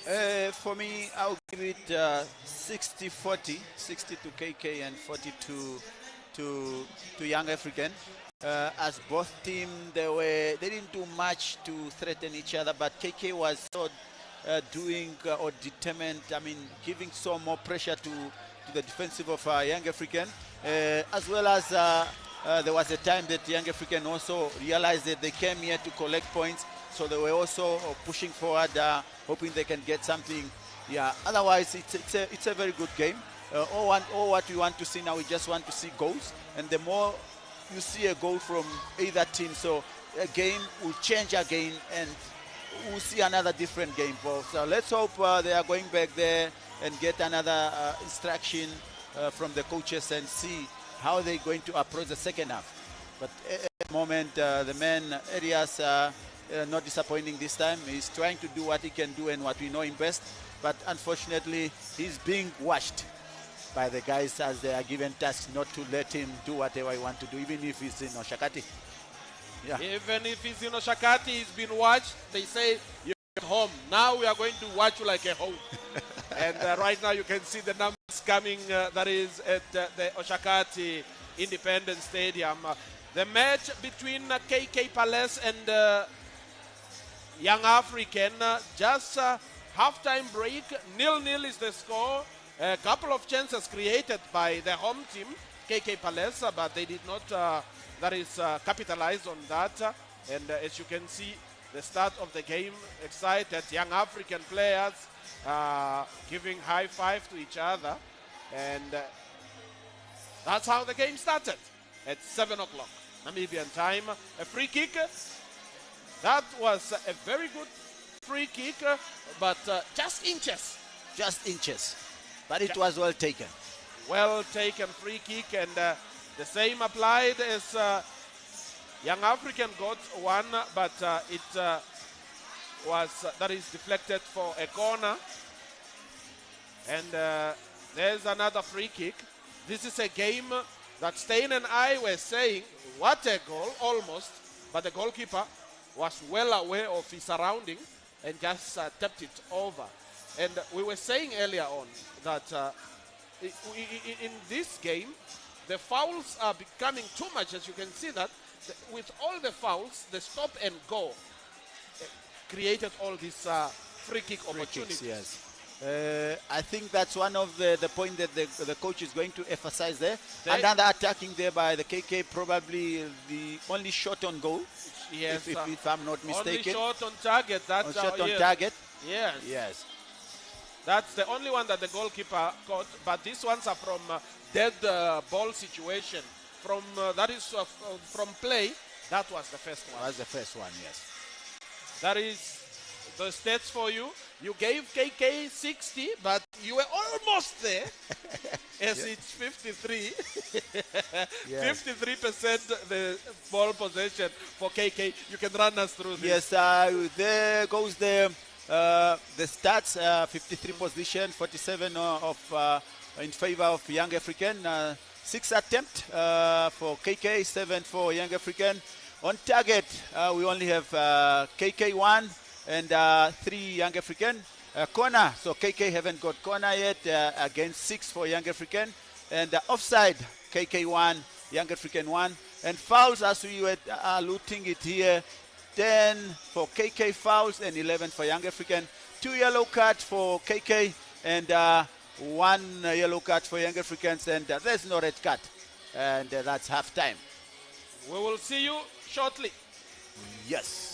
B: For me, I'll give it 60-40, 60 to KK and 40 to Young African. As both teams, they didn't do much to threaten each other, but KK was so doing or determined, giving some more pressure to the defensive of Young African, as well as there was a time that Young African also realized that they came here to collect points. So they were also pushing forward, hoping they can get something. Yeah. Otherwise, it's a very good game. All what we want to see now, we just want to see goals. And the more you see a goal from either team, so a game will change again. And we'll see another different game, folks. So let's hope they are going back there and get another instruction from the coaches and see how they're going to approach the second half. But at the moment, the man Arias not disappointing this time. He's trying to do what he can do and what we know him best. But unfortunately, he's being watched by the guys as they are given tasks not to let him do whatever he wants to do, even if he's in Oshakati. Yeah.
A: Even if he's in Oshakati, he's been watched. They say, you're at home. Now we are going to watch you like a home. And right now you can see the numbers coming, that is at the Oshakati Independence Stadium. The match between KK Palace and Young African, just halftime break, 0-0 is the score. A couple of chances created by the home team, KK Palace, but they did not capitalize on that. And as you can see, the start of the game, excited young African players giving high five to each other. And that's how the game started at 7 o'clock Namibian time. A free kick. That was a very good free kick, but just inches.
B: Just inches. But it was well taken.
A: Well taken free kick, and the same applied as Young African got one, but it was that is deflected for a corner. And there's another free kick. This is a game that Stein and I were saying, what a goal, almost, but the goalkeeper was well aware of his surrounding and just tapped it over. And we were saying earlier on that in this game, the fouls are becoming too much. As you can see that with all the fouls, the stop and go created all these free kick opportunities.
B: Yes. I think that's one of the point that the coach is going to emphasize there. Another attacking there by the KK, probably the only shot on goal.
A: Yes,
B: if I'm not mistaken.
A: Only shot on target. That's
B: shot on target.
A: Yes.
B: Yes.
A: That's the only one that the goalkeeper caught. But these ones are from dead ball situation. From that is from play. That was the first one.
B: That's the first one. Yes.
A: That is the stats for you. You gave KK 60, but you were almost there. As it's 53. Yes. 53% the ball possession for KK. You can run us through this.
B: Yes, there goes the stats. 53 position, 47 in favor of Young African. 6 attempt for KK, 7 for Young African. On target, we only have KK 1 and 3 Young African. Corner, so KK haven't got corner yet, against 6 for Young African. And offside, KK 1, Young African 1. And fouls, as we were looting it here, 10 for KK fouls and 11 for Young African. 2 yellow cards for KK and 1 yellow card for Young Africans, and there's no red card. And that's half time.
A: We will see you shortly.
B: Yes.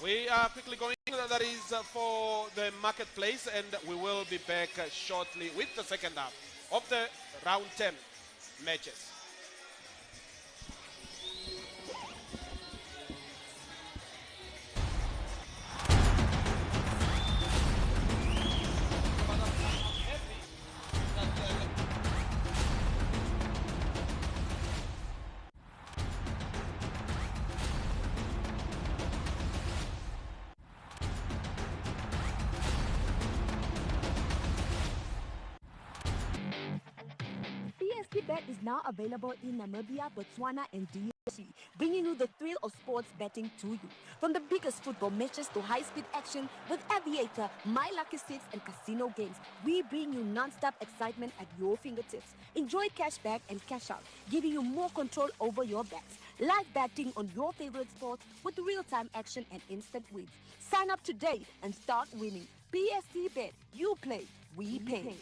A: We are quickly going, that is for the marketplace, and we will be back shortly with the second half of the round 10 matches.
D: Bet is now available in Namibia, Botswana, and DRC, bringing you the thrill of sports betting to you. From the biggest football matches to high-speed action with Aviator, My Lucky Six, and casino games, we bring you non-stop excitement at your fingertips. Enjoy cash back and cash out, giving you more control over your bets. Live betting on your favorite sports with real-time action and instant wins. Sign up today and start winning. PSC Bet, you play, we pay.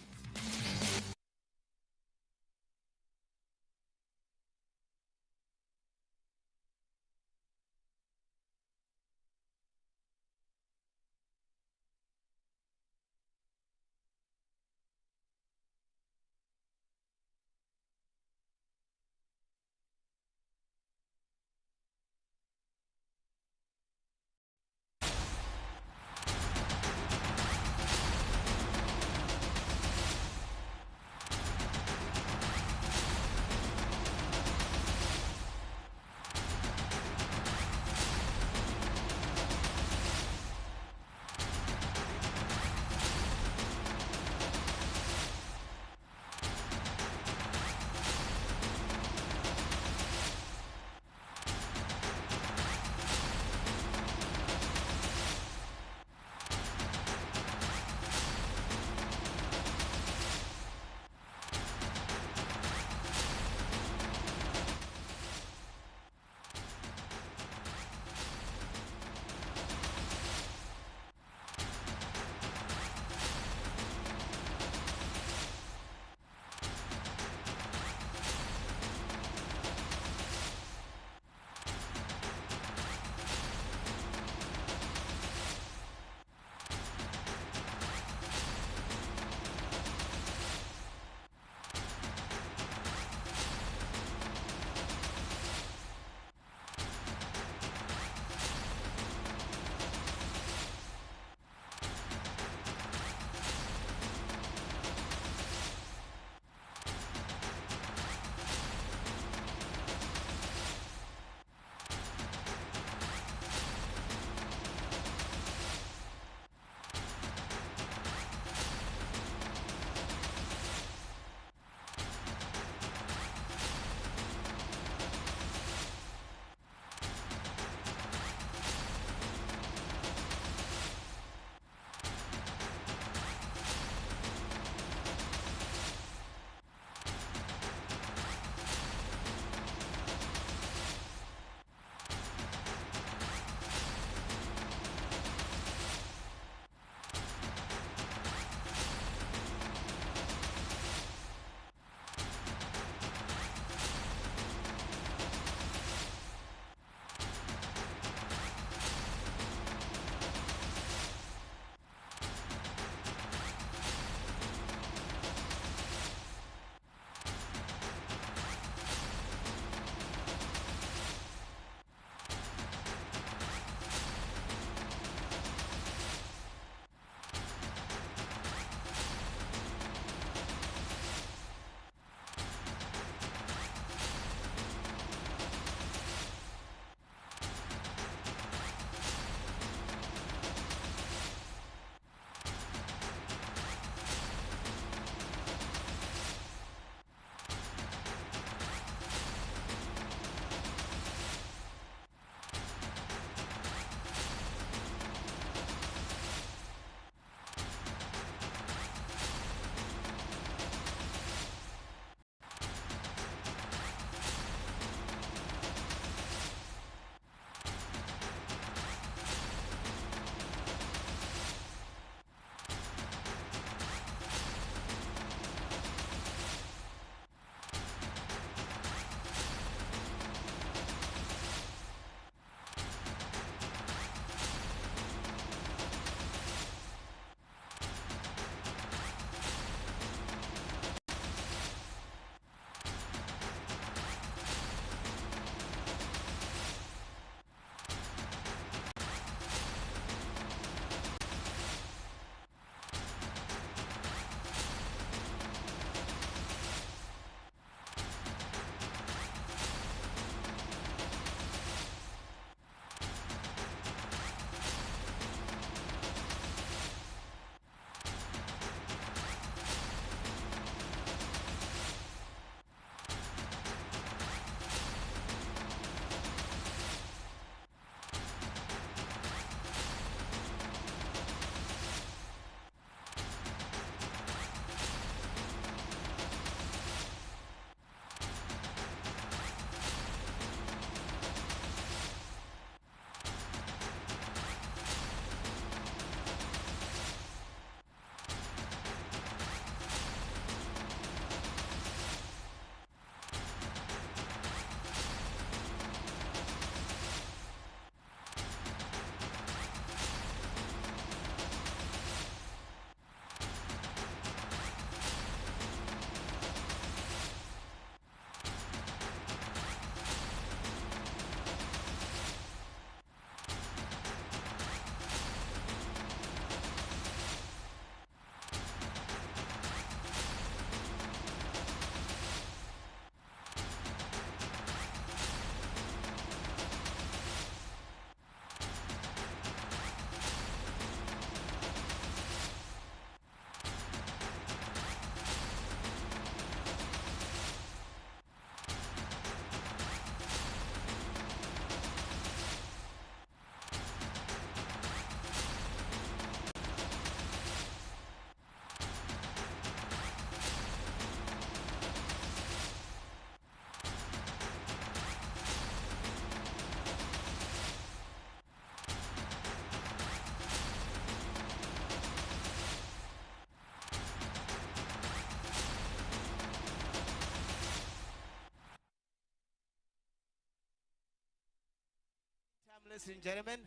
E: Ladies and gentlemen,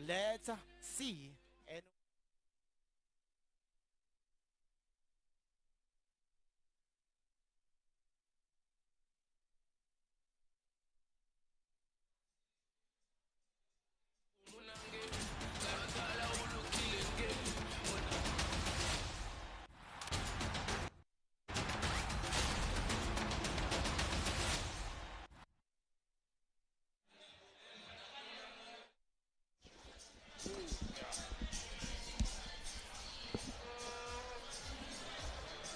E: let's see. And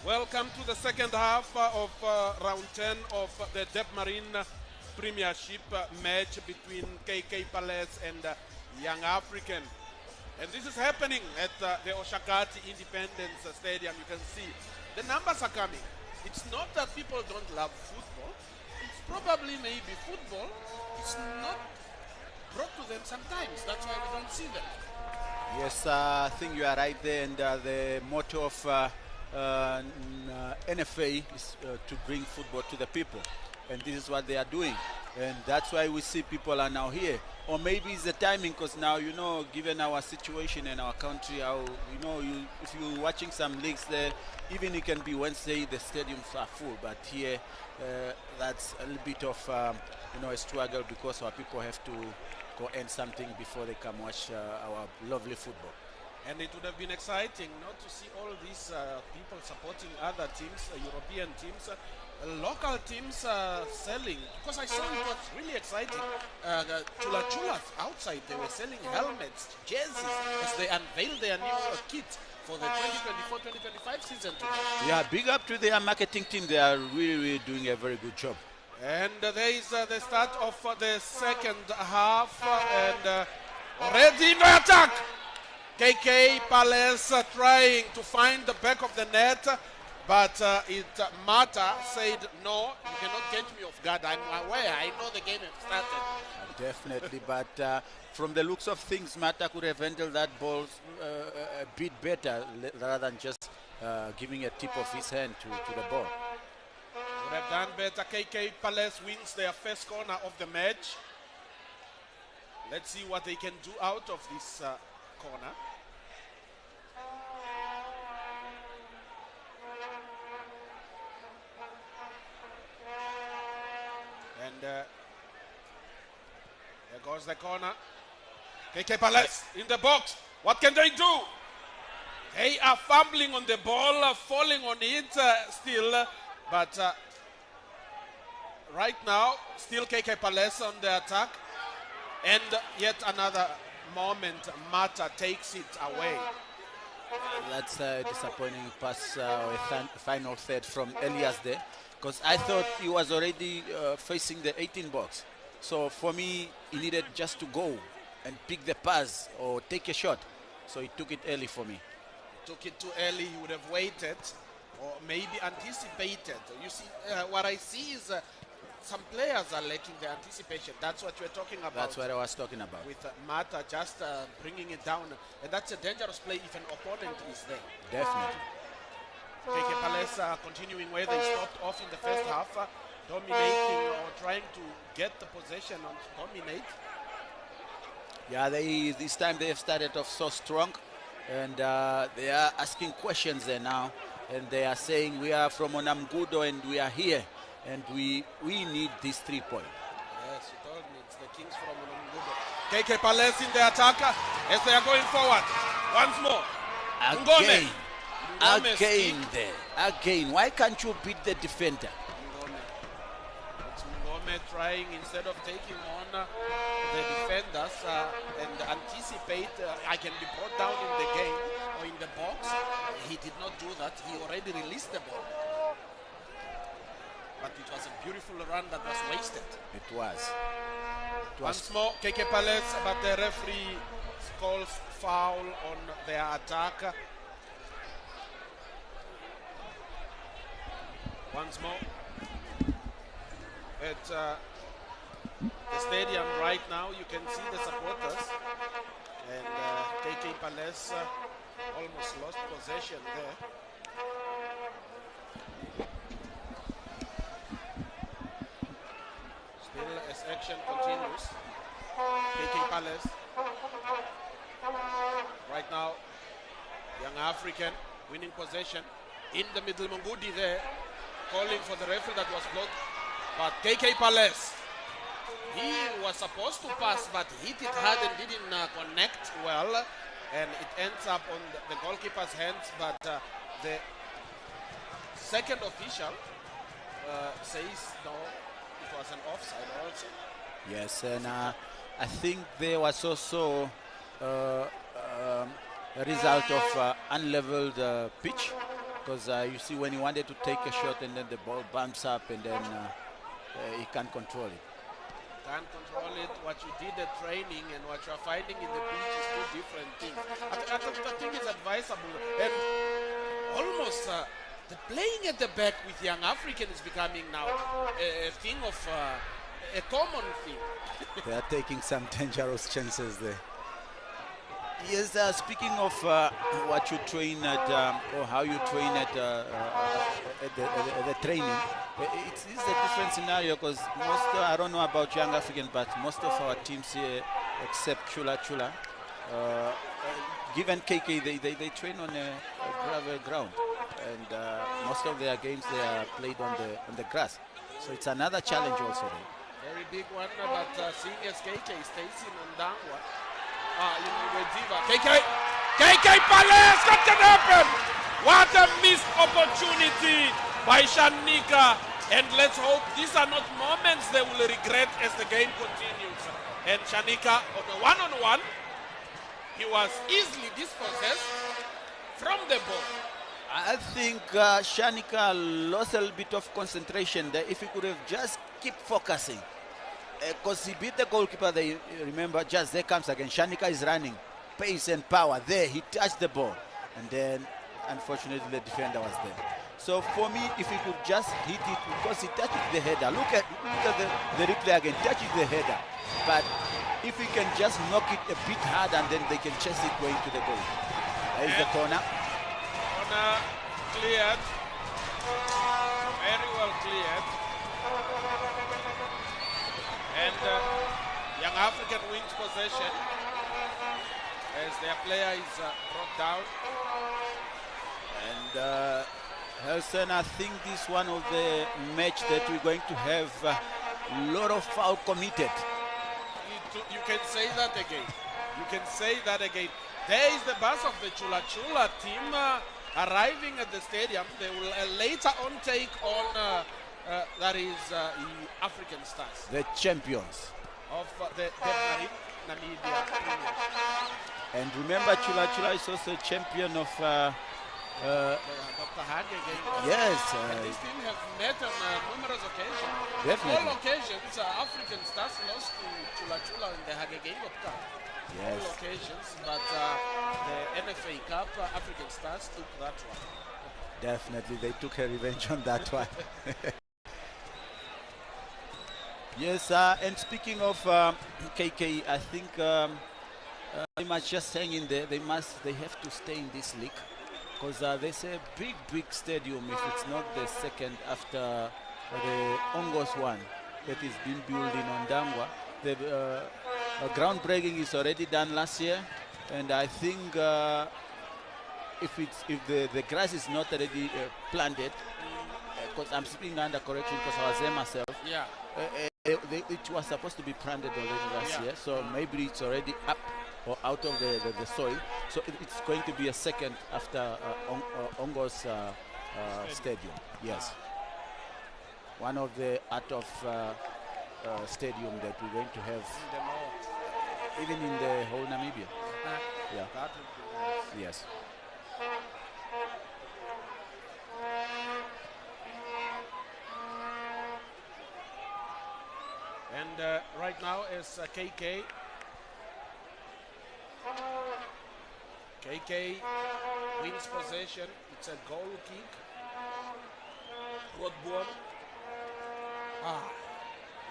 A: Welcome to the second half of round 10 of the Debmarine Premiership match between KK Palace and Young African. And this is happening at the Oshakati Independence Stadium. You can see the numbers are coming. It's not that people don't love football. It's probably maybe football. It's not brought to them sometimes. That's why we don't see them.
B: Yes, I think you are right there, and the motto of NFA is to bring football to the people, and this is what they are doing, and that's why we see people are now here. Or maybe it's the timing, because now, you know, given our situation in our country, how, you know, if you're watching some leagues there, even it can be Wednesday, the stadiums are full, but here that's a little bit of you know, a struggle, because our people have to go earn something before they come watch our lovely football.
A: And it would have been exciting not to see all these people supporting other teams, European teams, local teams selling. Because I saw it was really exciting. Chulas outside, they were selling helmets, jerseys, as they unveiled their new kit for the 2024-2025 season today.
B: Yeah, big up to their marketing team. They are really doing a very good job.
A: And there is the start of the second half, and already no attack. KK Palace trying to find the back of the net, but Mata said, no, you cannot catch me off guard. I'm aware. I know the game has started.
B: Definitely, but from the looks of things, Mata could have handled that ball a bit better, rather than just giving a tip of his hand to the ball.
A: Would have done better. KK Palace wins their first corner of the match. Let's see what they can do out of this corner. And there goes the corner. KK Palace in the box. What can they do? They are fumbling on the ball, falling on it still, but right now, still KK Palace on the attack. And yet another moment, Mata takes it away.
B: That's a disappointing pass, final third from Elias there, because I thought he was already facing the 18 box. So for me, he needed just to go and pick the pass or take a shot. So he took it early for me.
A: He took it too early. He would have waited or maybe anticipated. You see, what I see is some players are lacking the anticipation. That's what you're talking about.
B: That's what I was talking about.
A: With Mata just bringing it down. And that's a dangerous play if an opponent is there.
B: Definitely.
A: KK Palace continuing where they stopped off in the first half, dominating or trying to get the possession and dominate.
B: Yeah, this time they have started off so strong, and they are asking questions there now, and they are saying we are from Onamgudo and we are here, and we need this 3 point.
A: Yes, you told me it's the Kings from Onamgudo. KK Palace in the attack as they are going forward. Once more.
B: Again there. Again. Why can't you beat the defender?
A: It's Ngome trying, instead of taking on the defenders and anticipate I can be brought down in the game or in the box. He did not do that. He already released the ball. But it was a beautiful run that was wasted.
B: It was.
A: Once more, KK Palace, but the referee calls foul on their attack. Once more. At the stadium right now, you can see the supporters. And KK Palace almost lost possession there. Still as action continues. KK Palace. Right now, Young African winning possession in the middle. Mongudi there calling for the referee that was blocked. But KK Palace, he was supposed to pass, but hit it hard and didn't connect well. And it ends up on the goalkeeper's hands. But the second official says no, it was an offside also.
B: Yes, and I think there was also a result of unleveled pitch, because you see when he wanted to take a shot and then the ball bumps up and then he can't control it.
A: Can't control it. What you did at training and what you are finding in the pitch is two different things. I think it's advisable, and almost the playing at the back with Young African is becoming now a thing of a common thing.
B: They are taking some dangerous chances there. Yes, speaking of what you train at, or how you train at the training, it's a different scenario, because most, I don't know about Young African, but most of our teams here, except Chula, given KK, they train on a gravel ground, and most of their games they are played on the grass. So it's another challenge also there.
A: Very big one, but seeing as KK stays in Ndangwa, KK Palace, what can happen? What a missed opportunity by Shanika. And let's hope these are not moments they will regret as the game continues. And Shanika, on the one-on-one, he was easily dispossessed from the ball.
B: I think Shanika lost a little bit of concentration there. If he could have just keep focusing, because he beat the goalkeeper, they remember, just there comes again. Shanika is running, pace and power. There, he touched the ball. And then, unfortunately, the defender was there. So for me, if he could just hit it, because he touched the header. Look at the replay again, touches the header. But if he can just knock it a bit hard, and then they can chase it going to the goal. There is the corner.
A: Corner cleared. Very well cleared. And Young African wins possession as their player is brought down.
B: And Helson, I think this is one of the match that we're going to have a lot of foul committed.
A: You can say that again. You can say that again. There is the bus of the Chula team arriving at the stadium. They will later on take on that is the African Stars.
B: The champions
A: of the Debmarine Premiership.
B: And remember, Chula is also champion of
A: Dr. Hage game.
B: Yes.
A: And this team have met on numerous occasions.
B: Definitely.
A: All occasions, African Stars lost to Chula in the Hage game Cup.
B: Yes.
A: All occasions, but the NFA Cup, African Stars took that one.
B: Definitely, they took a revenge on that one. Yes, and speaking of KK, I think they must just hang in there. They have to stay in this league, because there's a big stadium. If it's not the second after the Ongos one that is being built in Ondangwa, the groundbreaking is already done last year, and I think if the grass is not already planted, because I'm speaking under correction because I was there myself.
A: Yeah.
B: It was supposed to be planted already last year, so maybe it's already up or out of the soil. So it's going to be a second after Ongos Stadium. Yes. One of the out of stadium that we're going to have even in the whole Namibia. Yeah.
A: That would be nice.
B: Yes.
A: And right now is KK. KK wins possession. It's a goal kick. Rodboom.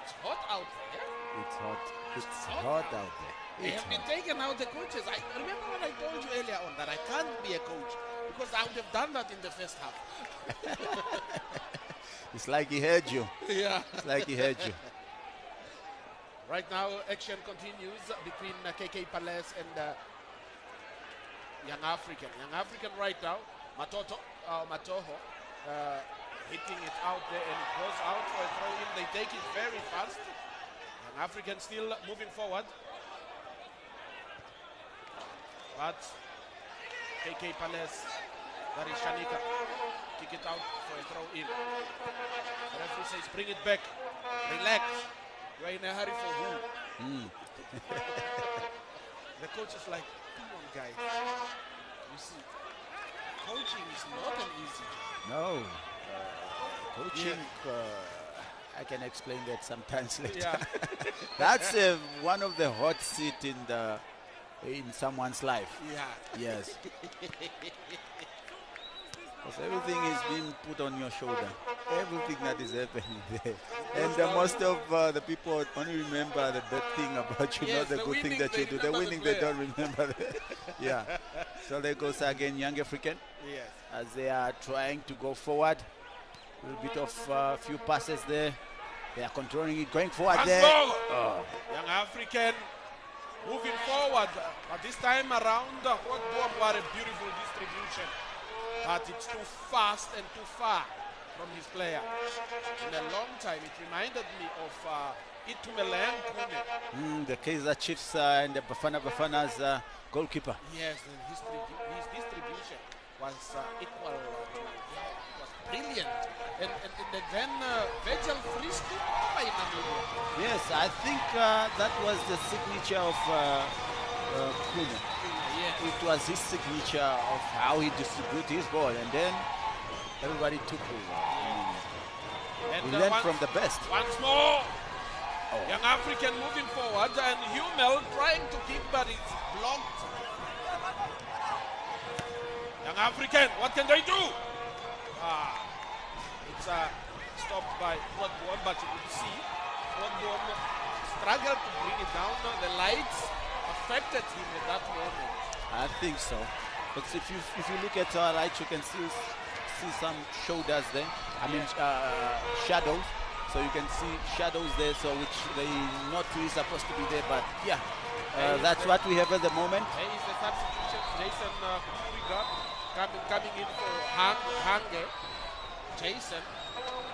A: It's hot out there.
B: It's hot. It's hot out there.
A: They have been taking out the coaches. I remember when I told you earlier on that I can't be a coach because I would have done that in the first half.
B: It's like he heard you.
A: Yeah.
B: It's like he heard you.
A: Right now, action continues between KK Palace and Young African. Young African right now, Matoho hitting it out there, and it goes out for a throw-in. They take it very fast. Young African still moving forward. But KK Palace, that is Shanika, kick it out for a throw-in. The referee says, bring it back, relax. You are in a hurry for who? The coach is like, come on guys. You see, coaching is not an easy.
B: No. Coaching, I can explain that sometimes later.
A: Yeah.
B: That's one of the hot seat in someone's life.
A: Yeah.
B: Yes. Because everything is being put on your shoulder. Everything that is happening there. And most of the people only remember the bad thing about you,
A: Yes,
B: not the
A: the
B: good thing
A: winning,
B: that
A: they
B: you do. The
A: remember the
B: winning, they
A: player.
B: don't remember. Yeah. So there goes again Young African
A: Yes.
B: as they are trying to go forward. A little bit of few passes there. They are controlling it, going forward there. Oh.
A: Young African moving forward. But this time around, what a beautiful distribution. But it's too fast and too far from his player. In a long time, it reminded me of Itumeleng Kune.
B: The Kaizer Chiefs and the Bafana's goalkeeper.
A: Yes, and his distribution was equal to, it was brilliant. And then Virgil Fristo by Namibia.
B: Yes, I think that was the signature of Kune.
A: Yes.
B: It was his signature of how he distributed his ball, and then everybody took over.
A: And
B: We learned from the best.
A: Once more, Young African moving forward, and Hummel trying to keep, but it's blocked. Young African, what can they do? It's stopped by Rodbourne, but you could see Rodbourne struggled to bring it down. The lights affected him at that moment.
B: I think so. But if you look at our lights, you can still see some shoulders there. I mean shadows. So you can see shadows there, so which they not really supposed to be there. But yeah, that's what we have at the moment.
A: Here is the substitution. Jason Kuriga coming in for Hange. Jason,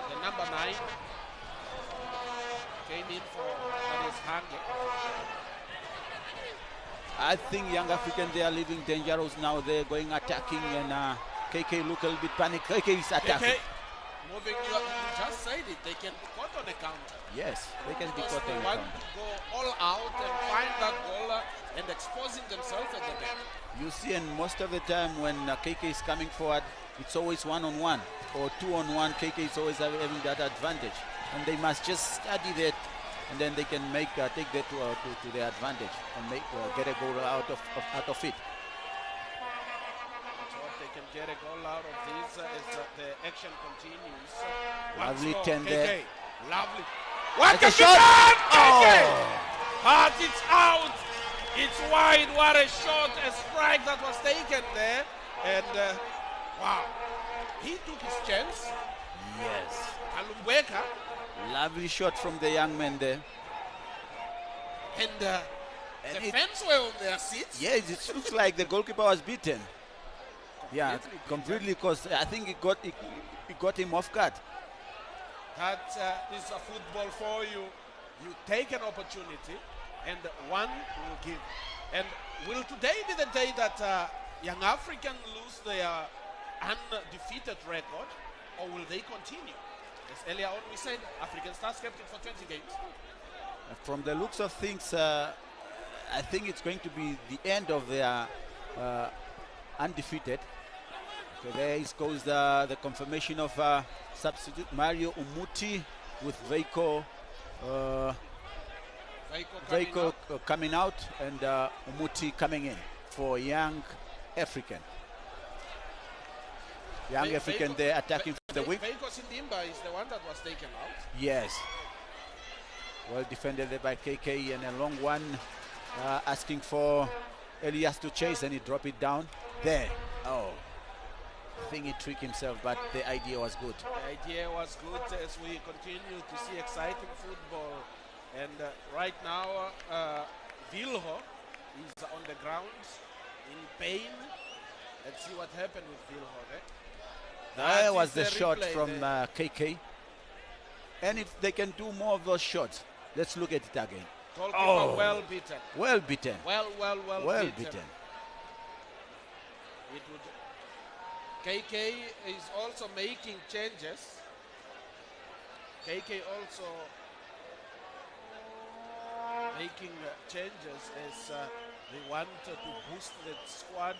A: the number 9, came in for that is Hange.
B: I think Young African, they are leaving dangerous now. They're going attacking, and KK look a little bit panic. KK is attacking.
A: KK moving, you just said it, they can be caught on a counter.
B: Yes, they can be
A: Because
B: caught
A: they
B: on the
A: want
B: counter.
A: to go all out and find that goal and exposing themselves at the back.
B: You see, and most of the time when KK is coming forward, it's always 1-on-1 or 2-on-1. KK is always having that advantage, and they must just study that, and then they can make take that to their advantage and make get a goal out of it.
A: So if they can get a goal out of this as the action continues.
B: Lovely
A: Once more,
B: 10 there.
A: KK, lovely. What
B: That's
A: can
B: a
A: be
B: shot!
A: done? KK!
B: Oh!
A: But it's out. It's wide. What a shot, a strike that was taken there. And wow, he took his chance.
B: Yes.
A: Kalumbeka.
B: Lovely shot from the young man there.
A: And the fans were on their seats.
B: Yes, it looks like the goalkeeper was beaten. Yeah, completely, because I think it got him off guard.
A: That is a football for you. You take an opportunity, and one will give. And will today be the day that Young African lose their undefeated record, or will they continue? As earlier on we said, African Stars kept it for 20 games.
B: From the looks of things, I think it's going to be the end of their undefeated. So there goes the confirmation of substitute Mario Umuti with Veiko coming out and Umuti coming in for Young African. Young African there attacking for the wing.
A: Veiko Sindimba is the one that was taken out.
B: Yes. Well defended there by KK, and a long one asking for Elias to chase, and he dropped it down there. Oh, I think he tricked himself, but the idea was good.
A: The idea was good as we continue to see exciting football And right now, Vilho is on the ground in pain. Let's see what happened with Vilho there.
B: That was
A: is
B: the shot
A: replay
B: from
A: there.
B: KK. And if they can do more of those shots, let's look at it again.
A: Goalkeeper
B: Oh.
A: well beaten.
B: Well beaten.
A: Well
B: Well beaten.
A: It would. KK is also making changes. KK also making changes as they want to boost the squad.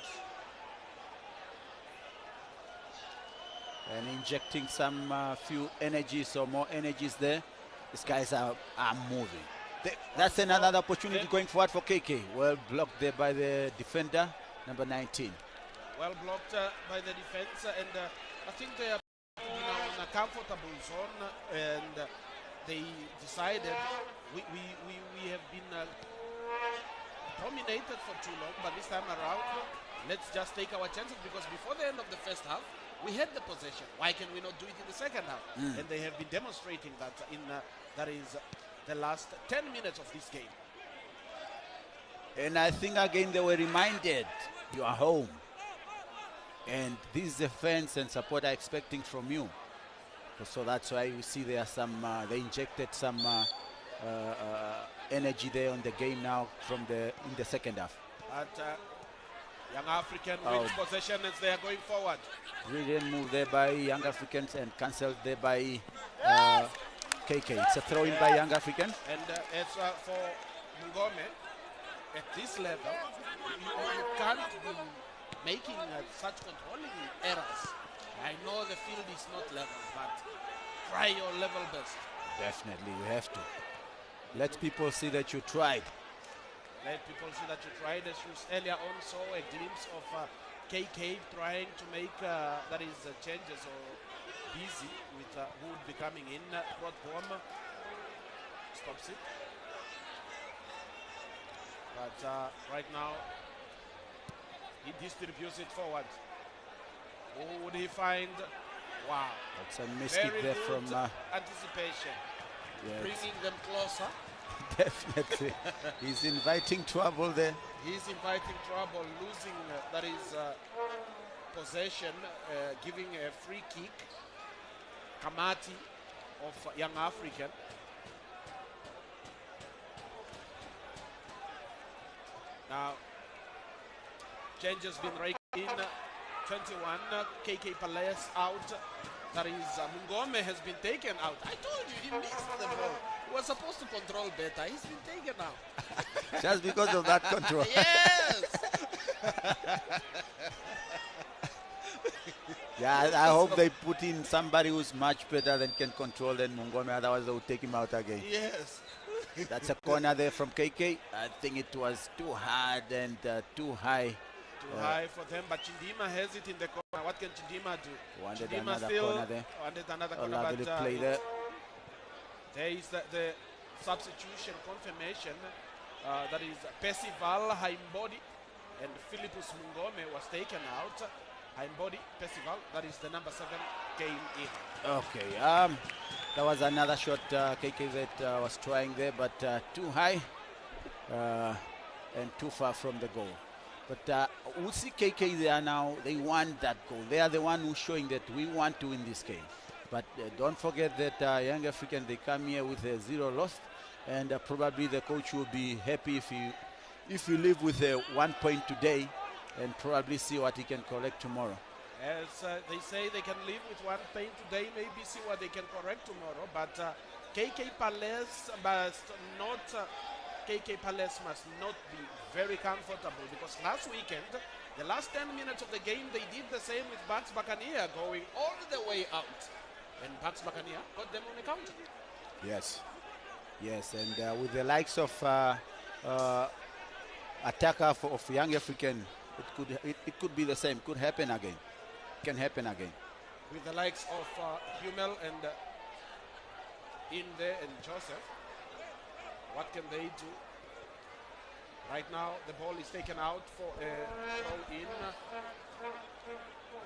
B: And injecting some few energies or more energies there. These guys are moving. That's another opportunity going forward for KK. Well blocked there by the defender, number 19.
A: Well blocked by the defense, and I think they are now in a comfortable zone, and they decided we have been dominated for too long, but this time around, let's just take our chances, because before the end of the first half, we had the possession. Why can we not do it in the second half? And they have been demonstrating that in that is the last 10 minutes of this game.
B: And I think again they were reminded, you are home. And this is the fans and support are expecting from you. So that's why you see there are some, they injected some energy there on the game now in the second half.
A: But Young African wins possession as they are going forward.
B: Brilliant move there by Young Africans and cancelled there by KK. It's a throw in by Young African.
A: And as for Ngome, at this level, you can't be making such controlling errors. I know the field is not level, but try your level best.
B: Definitely, you have to. Let people see that you tried.
A: Let people see that you tried. As you earlier on saw a glimpse of KK trying to make that is changes or busy with who would be coming in. Broadbom stops it. But right now, he distributes it forward. Who would he find? Wow.
B: That's a mistake
A: Very
B: there
A: good
B: from
A: anticipation.
B: yes.
A: Bringing them closer.
B: Definitely. He's inviting trouble there.
A: He's inviting trouble, losing that is possession, giving a free kick. Kamati of Young African. Now, change has been raked in. 21, KK Palace out. That is, Mungome has been taken out. I told you, he missed the ball. He was supposed to control better. He's been taken out.
B: Just because of that control.
A: Yes!
B: Yeah, I hope they put in somebody who's much better than can control than Mungome. Otherwise, they will take him out again.
A: Yes.
B: That's a corner there from KK. I think it was too hard and too high.
A: Too high for them, but Chindima has it in the corner. What can Chindima do?
B: Wanted
A: Chindima
B: another
A: still
B: corner there.
A: wanted another
B: A
A: corner,
B: lovely
A: but
B: play there.
A: there is the substitution confirmation. That is Percival Haimbodi and Philippus Mungome was taken out. Haimbodi, Percival, that is the number 7, came in.
B: Okay, that was another shot KK that was trying there, but too high and too far from the goal. But we see KK there now. They want that goal. They are the one who's showing that we want to win this game. But don't forget that Young African, they come here with a 0 loss, and probably the coach will be happy if you leave with a 1 point today, and probably see what he can collect tomorrow.
A: As they say, they can live with 1 point today, maybe see what they can correct tomorrow. But KK Palace must not be very comfortable, because last weekend, the last 10 minutes of the game, they did the same with Bucks Buccaneer, going all the way out. And Bucks Buccaneer got them on the counter.
B: Yes, yes, and with the likes of attacker of Young African, it could be the same. Could happen again. Can happen again.
A: With the likes of Hummel and Inde and Joseph, what can they do? Right now, the ball is taken out for a throw in.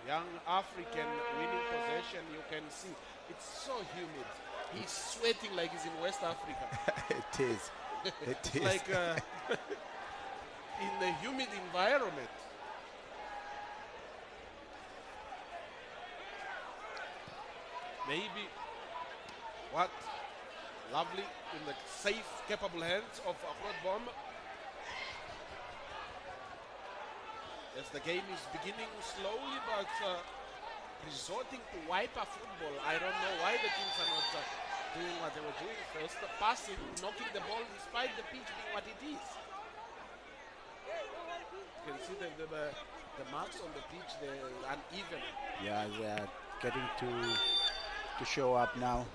A: Young African winning possession. You can see it's so humid. He's sweating like he's in West Africa.
B: It is. It is.
A: Like in a humid environment. Maybe what lovely in the safe, capable hands of Akrod Bomb. As the game is beginning slowly, but resorting to wiper football. I don't know why the teams are not doing what they were doing first. Passing, knocking the ball despite the pitch being what it is. You can see the marks on the pitch, they're uneven.
B: Yeah, they are getting to show up now,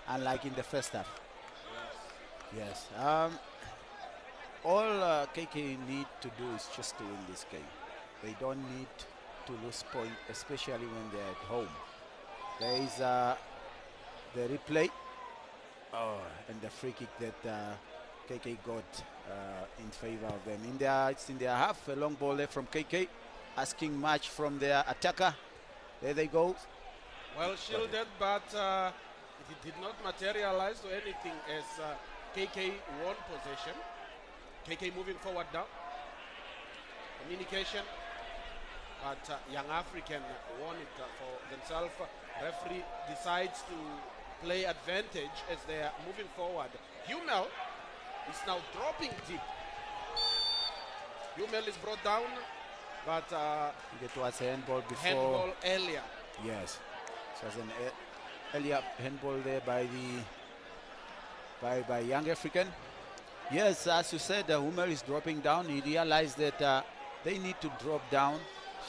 B: unlike in the first half. Yes. All KK need to do is just to win this game. They don't need to lose point, especially when they're at home. There is the replay and the free kick that KK got in favor of them. It's in their half, a long ball there from KK, asking much from their attacker. There they go.
A: Well shielded, but it did not materialize to anything as KK won possession. KK moving forward now. Communication, but Young African won it for themselves. Referee decides to play advantage as they are moving forward. Hummel is now dropping deep. Hummel is brought down, but
B: it was a handball before.
A: handball earlier.
B: Yes, it was an earlier handball there by Young African. Yes, as you said, Hummel is dropping down. He realized that they need to drop down,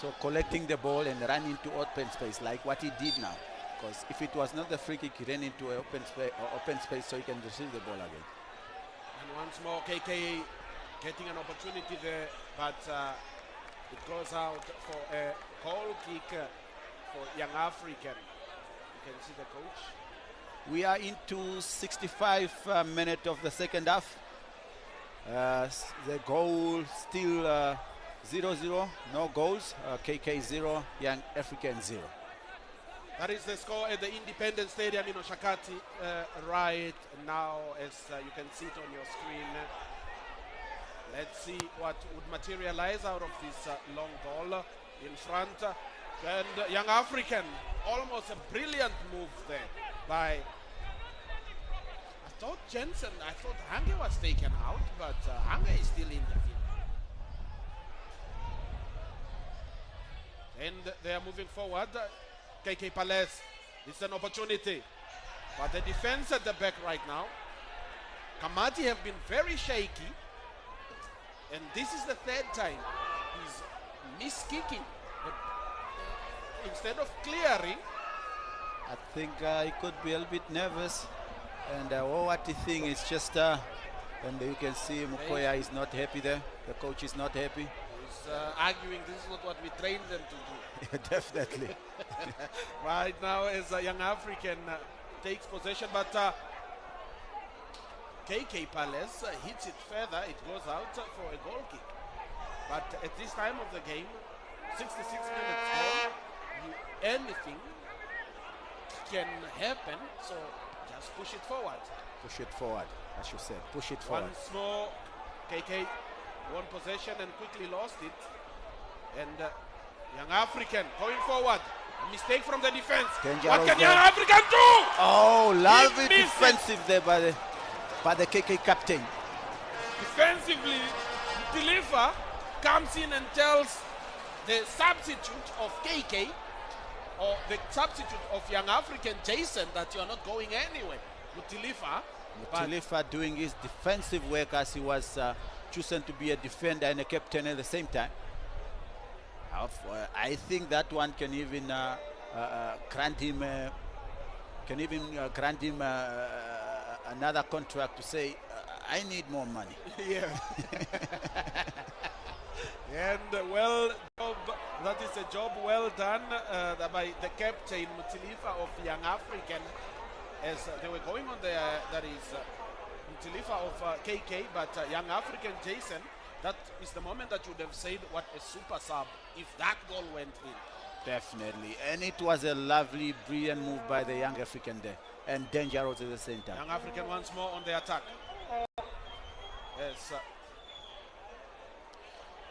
B: so collecting the ball and run into open space like what he did now. Because if it was not the free kick, he ran into an open space so he can receive the ball again.
A: And once more, KK getting an opportunity there, but it goes out for a goal kick for Young African. You can see the coach.
B: We are into 65 minutes of the second half. The goal still 0-0, no goals. KK 0, Young African 0.
A: That is the score at the Independence Stadium in Oshakati right now, as you can see it on your screen. Let's see what would materialize out of this long ball in front. And Young African, almost a brilliant move there by, I thought Hange was taken out, but Hange is still in the field. And they are moving forward. KK Palace, this is an opportunity. But the defense at the back right now, Kamati have been very shaky. And this is the third time he's miskicking. Instead of clearing,
B: I think he could be a little bit nervous. And what he thinks is just, and you can see Mukoya is not happy there. The coach is not happy.
A: He's arguing this is not what we trained them to do.
B: Yeah, definitely.
A: Right now, as a Young African takes possession, but KK Palace hits it further. It goes out for a goal kick. But at this time of the game, 66 minutes more, anything can happen. So just push it forward.
B: Push it forward, as you said. Push it forward.
A: Once more, KK won possession and quickly lost it. And Young African going forward. A mistake from the defense. What can Young African do?
B: Oh, lovely defensive there by the KK captain.
A: Defensively, Tilifa comes in and tells the substitute of KK or the substitute of Young African, Jason, that you are not going anywhere.
B: Mutilifa doing his defensive work as he was chosen to be a defender and a captain at the same time. I think that one can even grant him another contract to say, I need more money.
A: Yeah. And that is a job well done by the captain Mutilifa of Young African, as they were going on there. That is Mutilifa of KK, but Young African Jason. That is the moment that you would have said what a super sub if that goal went in.
B: Definitely, and it was a lovely, brilliant move by the Young African there. and dangerous at the same time.
A: Young African once more on the attack. Yes.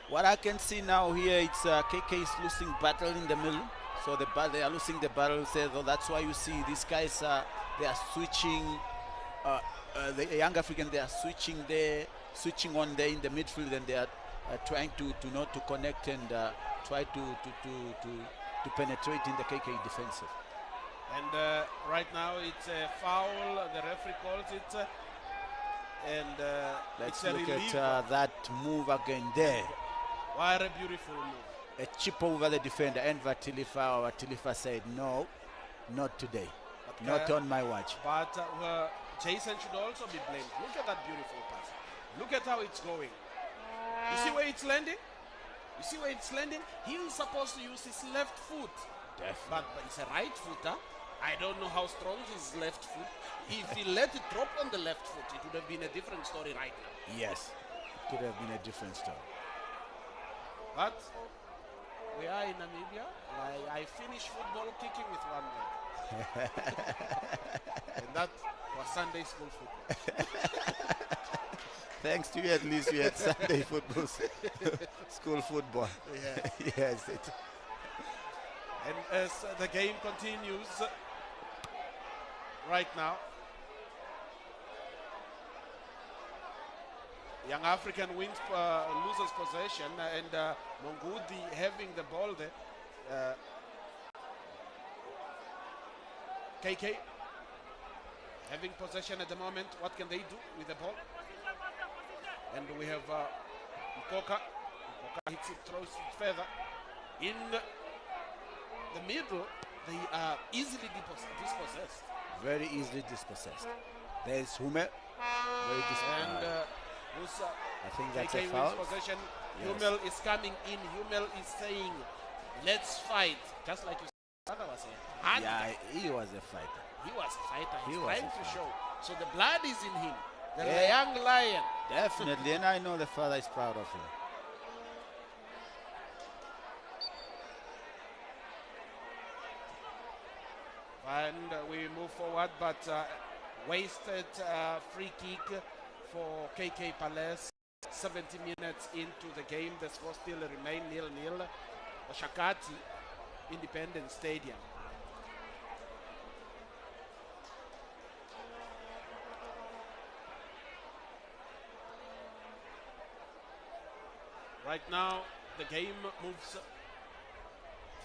B: What I can see now here, it's KK is losing battle in the middle. So they are losing the battle. So that's why you see these guys, they are switching. The young African, they are switching on there in the midfield, and they are trying to connect and try to penetrate in the KK defensive.
A: And right now it's a foul. The referee calls it. And
B: let's
A: it's a
B: look
A: relief.
B: at that move again there.
A: What a beautiful move.
B: A chip over the defender, and Vatilifa said, no, not today.
A: But,
B: not on my watch.
A: But Jason should also be blamed. Look at that beautiful pass. Look at how it's going. You see where it's landing? You see where it's landing? He was supposed to use his left foot.
B: Definitely.
A: But it's a right footer. I don't know how strong his left foot. If he let it drop on the left foot, it would have been a different story right now.
B: Yes, it could have been a different story.
A: But we are in Namibia. I finished football kicking with one leg. And that was Sunday school football.
B: Thanks to you, at least you had Sunday football, school football.
A: Yeah.
B: Yes.
A: And as the game continues right now, Young African loses possession, and Mongudi having the ball there. KK having possession at the moment. What can they do with the ball? And we have Mkoka. Mkoka hits it, throws it further. In the middle, they are easily dispossessed.
B: Very easily dispossessed. There's Hummel. Very dispossessed.
A: And
B: I think that's
A: KK
B: a foul.
A: wins possession.
B: Yes.
A: Hummel is coming in. Hummel is saying, let's fight. Just like you was saying.
B: Yeah, he was a fighter.
A: He was a fighter. He's
B: He was
A: trying
B: a
A: to
B: fighter.
A: show. So the blood is in him. The
B: Yeah.
A: young lion.
B: Definitely, and I know the father is proud of him.
A: And we move forward, but wasted free kick for KK Palace. 70 minutes into the game, the score still remain 0-0. Oshakati Independence Stadium. Right now, the game moves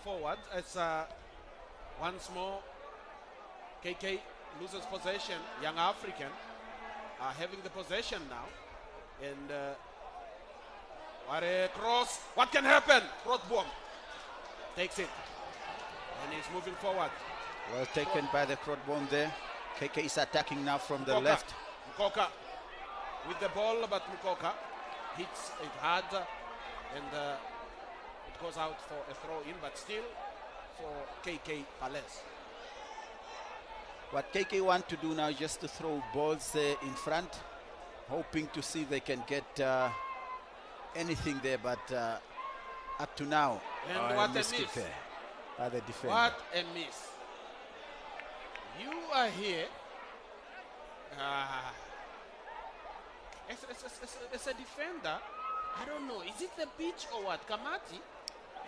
A: forward as once more KK loses possession. Young African are having the possession now. And what a cross. What can happen? Rothbaum takes it. And he's moving forward.
B: Well taken by the Krotbom there. KK is attacking now from the
A: Mkoka.
B: left.
A: Mkoka with the ball, but Mkoka hits it hard. And it goes out for a throw in, but still for KK Palace.
B: What KK want to do now is just to throw balls in front, hoping to see if they can get anything there, but up to now,
A: And what a
B: missed it
A: miss.
B: there by the defender.
A: What a miss. You are here as a defender. I don't know, is it the pitch or what? Kamati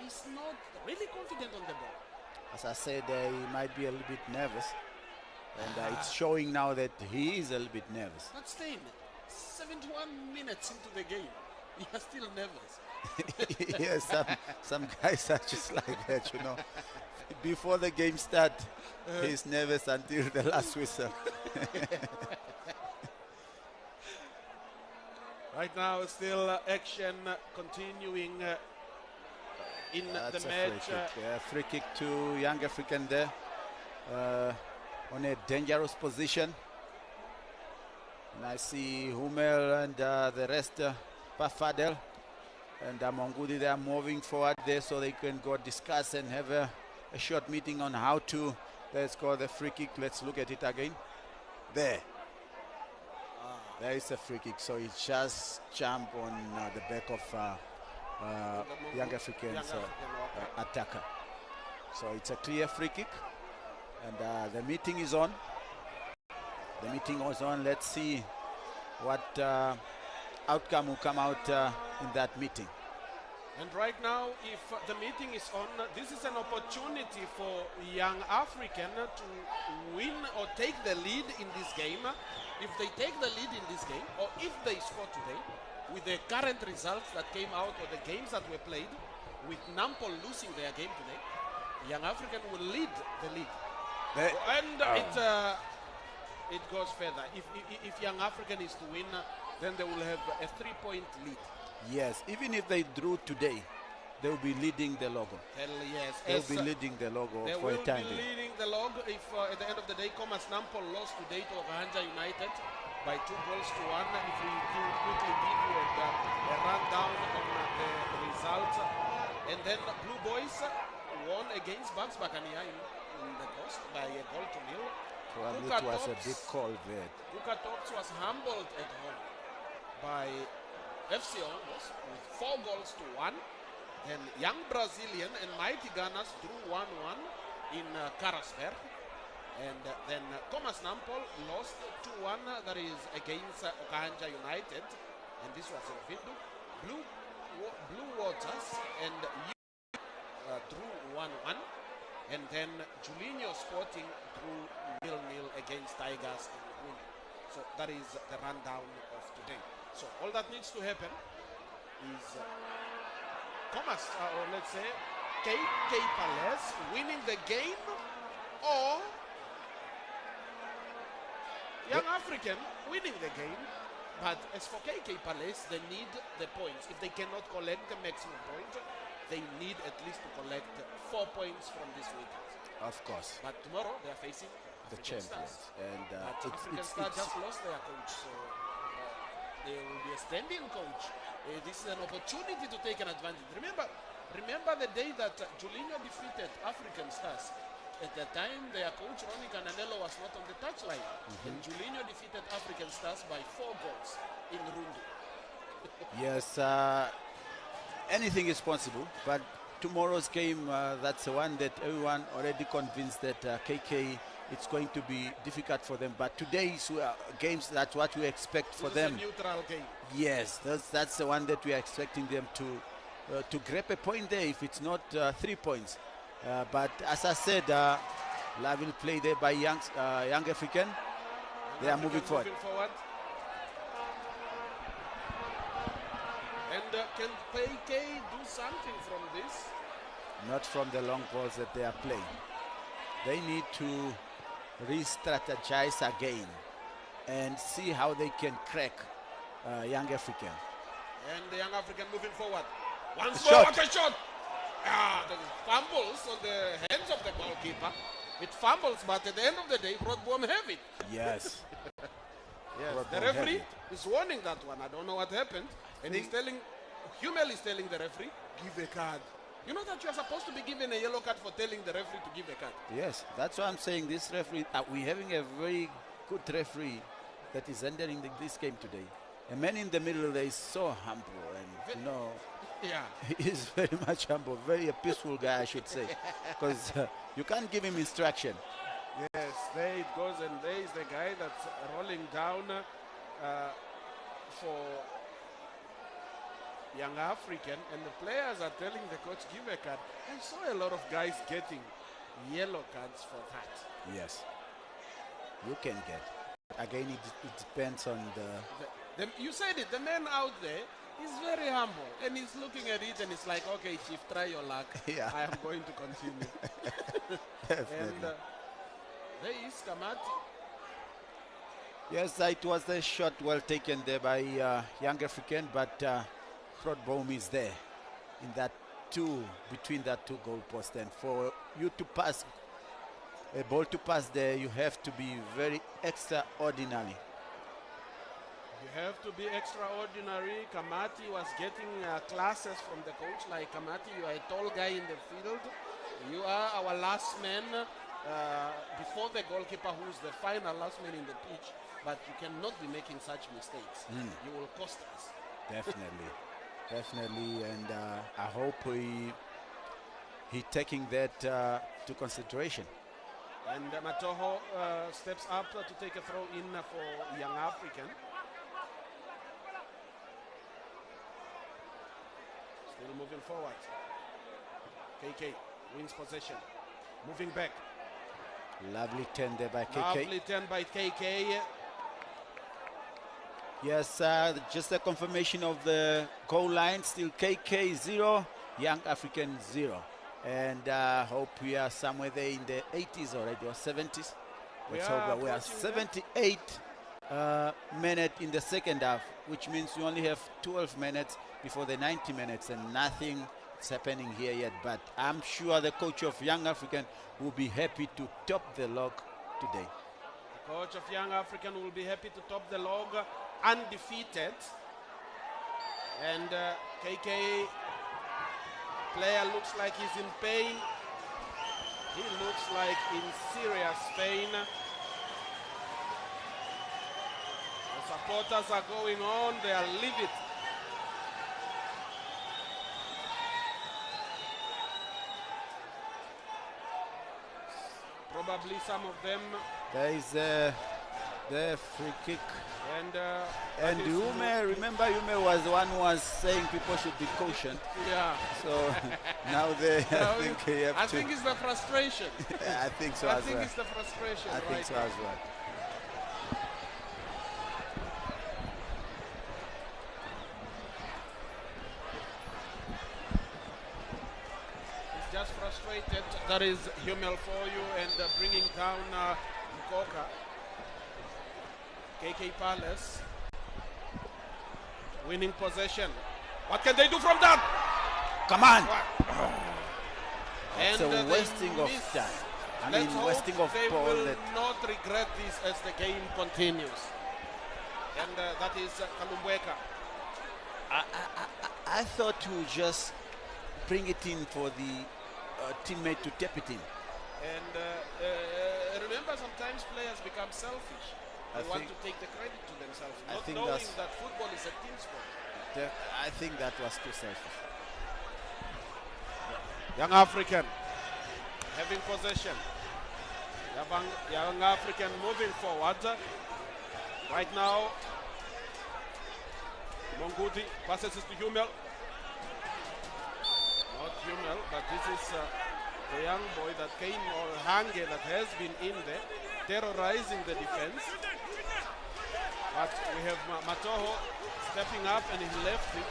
A: is not really confident on the ball.
B: As I said, he might be a little bit nervous, and it's showing now that he is a little bit nervous.
A: But still, 71 minutes into the game, you are still nervous.
B: Yes, some guys are just like that, you know. Before the game starts, he's nervous until the last whistle.
A: Right now, still action continuing in
B: That's
A: the
B: a
A: match.
B: free kick. Free kick to Young African there on a dangerous position. And I see Hummel and the rest, Pafadel and Mongudi, they are moving forward there so they can go discuss and have a short meeting on how to score the free kick. Let's look at it again. There. There is a free kick, so it just jumped on the back of Young African's attacker. So it's a clear free kick, and the meeting is on. The meeting was on. Let's see what outcome will come out in that meeting.
A: And right now, if the meeting is on, this is an opportunity for Young African to win or take the lead in this game. If they take the lead in this game, or if they score today, with the current results that came out or the games that were played, with Nampol losing their game today, Young African will lead the league. It goes further. If Young African is to win, then they will have a 3-point lead.
B: Yes, even if they drew today, they will be leading the logo.
A: Hell yes.
B: They will be leading the logo for a time.
A: They will be leading the logo if at the end of the day, Comas Nampol lost today to Okahanja United by 2 goals to 1. If we can quickly give you a rundown on the results. And then Blue Boys won against Bucks Bakania in the coast by a goal to 0.
B: Probably it was a big call there.
A: Kuka Tops was humbled at home by FC Ongos with 4 goals to 1. Then Young Brazilian and Mighty Gunners drew 1-1 in Karasberg. And then Thomas Nampol lost 2-1, that is against Okahanja United. And this was in Vindu. Blue Waters and drew 1-1. And then Julinho Sporting drew 0-0 against Tigers in Windu. So that is the rundown of today. So all that needs to happen is Thomas, or let's say KK Palace winning the game, or Young African winning the game. But as for KK Palace, they need the points. If they cannot collect the maximum point, they need at least to collect 4 points from this weekend.
B: Of course.
A: But tomorrow they are facing
B: the
A: African
B: champions.
A: Stars.
B: And
A: African Stars just lost their coach, so there will be a standing coach. This is an opportunity to take an advantage. Remember the day that Julinho defeated African Stars. At the time, their coach Ronnie Cananello was not on the touchline. And Julinho defeated African Stars by 4 goals in Rundu.
B: Yes, anything is possible, but tomorrow's game, that's the one that everyone already convinced that KK, it's going to be difficult for them. But today's games, that's what we expect for them.
A: It's a neutral game.
B: Yes, that's the one that we are expecting them to grab a point there, if it's not 3 points. But as I said, Love will play there by Young African. They are moving forward.
A: And can KK do something from this?
B: Not from the long balls that they are playing. They need to re-strategize again and see how they can crack Young African.
A: And the Young African moving forward. Once
B: Shot.
A: more, what a shot! The fumbles on the hands of the goalkeeper. It fumbles, but at the end of the day, Broadboom have it.
B: Yes.
A: Yes. The referee is warning that one. I don't know what happened. And he's telling, Hummel is telling the referee, give a card. You know that you're supposed to be given a yellow card for telling the referee to give a card.
B: Yes, that's why I'm saying this referee, we're having a very good referee that is entering this game today. A man in the middle there is so humble, and
A: yeah,
B: he is very much humble, very a peaceful guy, I should say, because you can't give him instruction.
A: Yes, there it goes, and there is the guy that's rolling down for Young African, and the players are telling the coach, give a card. I saw a lot of guys getting yellow cards for that.
B: Yes, you can get. Again, it depends on
A: you said it, the man out there is very humble, and he's looking at it, and it's like, okay, Chief, try your luck.
B: Yeah.
A: I am going to continue. And there is Kamati.
B: Yes, it was a shot well taken there by Young African, but Broadboom is there in that between that two goalposts. And for you to pass, a ball to pass there, you have to be very extraordinary.
A: You have to be extraordinary. Kamati was getting classes from the coach, like, Kamati, you are a tall guy in the field. You are our last man before the goalkeeper, who's the final last man in the pitch. But you cannot be making such mistakes. You will cost us.
B: Definitely. Definitely. And I hope he taking that to consideration.
A: And Matoho steps up to take a throw in for Young African. Still moving forward. KK wins possession. Moving back.
B: Lovely turn there by KK.
A: Lovely turn by KK.
B: Yes, just a confirmation of the goal line. Still KK 0, Young African 0. And hope we are somewhere there in the 80s already or 70s. Let's hope we are 78 minutes in the second half, which means we only have 12 minutes before the 90 minutes and nothing is happening here yet. But I'm sure the coach of Young African will be happy to top the log today.
A: The coach of Young African will be happy to top the log undefeated. And KK player looks like he's in pain. He looks like in serious pain. The supporters are going on, they are livid. Probably some of them.
B: There is the free kick.
A: And
B: Yume, remember Yume was the one who was saying people should be cautioned.
A: Yeah.
B: So now they, I think
A: it's the frustration.
B: Yeah, I think so
A: I
B: as
A: think
B: well.
A: it's the frustration.
B: I think so as well.
A: He's just frustrated. That is Hummel for you and bringing down Mkoka. KK Palace winning possession. What can they do from that?
B: Come on!
A: And
B: it's a wasting of time. I mean, wasting of
A: they
B: ball.
A: Will not regret this as the game continues. And that is Kalumbweka.
B: I thought you would just bring it in for the teammate to tap it in.
A: And remember, sometimes players become selfish. They want to take the credit to themselves, not knowing that football is a team sport.
B: I think that was too selfish.
A: Young African having possession. Young African moving forward. Right now, Mongudi passes it to Hummel. Not Hummel, but this is the young boy that came, or Hange, that has been in there, terrorizing the defense. But we have Matoho stepping up and he left it.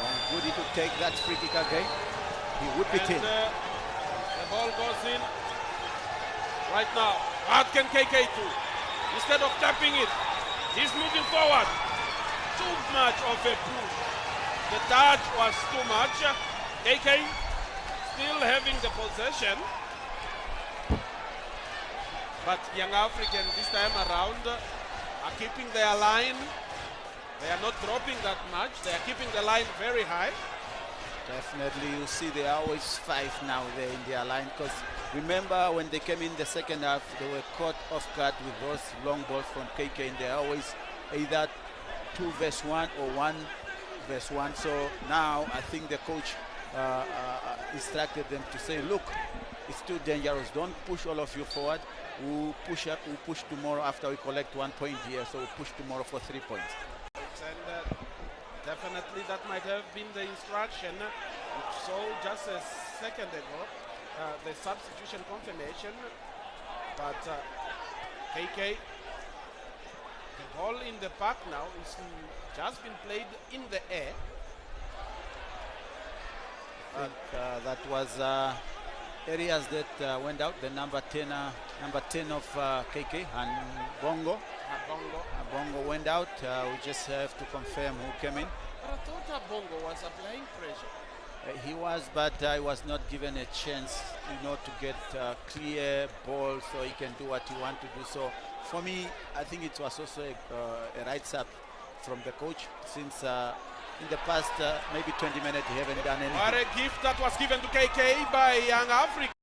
B: Mongudi to take that free kick again. He whip it in.
A: The ball goes in. Right now, what can KK do? Instead of tapping it, he's moving forward. Too much of a push. The touch was too much. KK still having the possession. But Young African this time around are keeping their line. They are not dropping that much. They are keeping the line very high.
B: Definitely, you see they are always 5 now there in their line, because remember when they came in the second half, they were caught off guard with those long balls from KK, and they're always either 2 versus 1 or 1 versus 1. So now I think the coach instructed them to say, look, it's too dangerous. Don't push all of you forward. We'll push tomorrow after we collect 1 point here. So we'll push tomorrow for 3 points.
A: And definitely that might have been the instruction. We saw just a second ago the substitution confirmation. But KK, the ball in the park now is just been played in the air.
B: I think that was areas that went out. The number 10 of KK, and Bongo went out. We just have to confirm who came in.
A: But I thought Bongo was applying pressure.
B: He was, but he was not given a chance, to get clear ball so he can do what he wants to do. So for me, I think it was also a right sub from the coach, since in the past maybe 20 minutes he haven't done anything.
A: What a gift that was given to KK by Young Africa.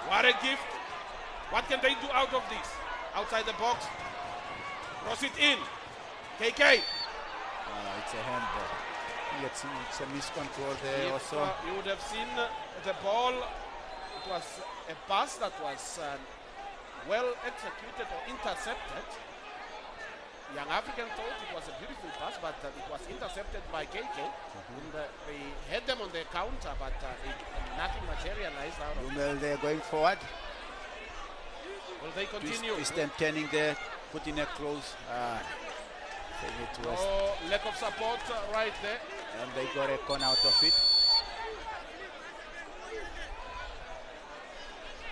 A: What a gift. What can they do out of this? Outside the box. Cross it in. KK.
B: It's a handball. It's a miscontrol there also.
A: You would have seen the ball was a pass that was well executed or intercepted. Young African thought it was a beautiful pass, but it was intercepted by KK. And they had them on their counter, but nothing materialized out of it.
B: Well, they're going forward.
A: Will they continue?
B: Eastern turning there, putting a close. I think it was.
A: Oh, lack of support right there.
B: And they got a corner out of it.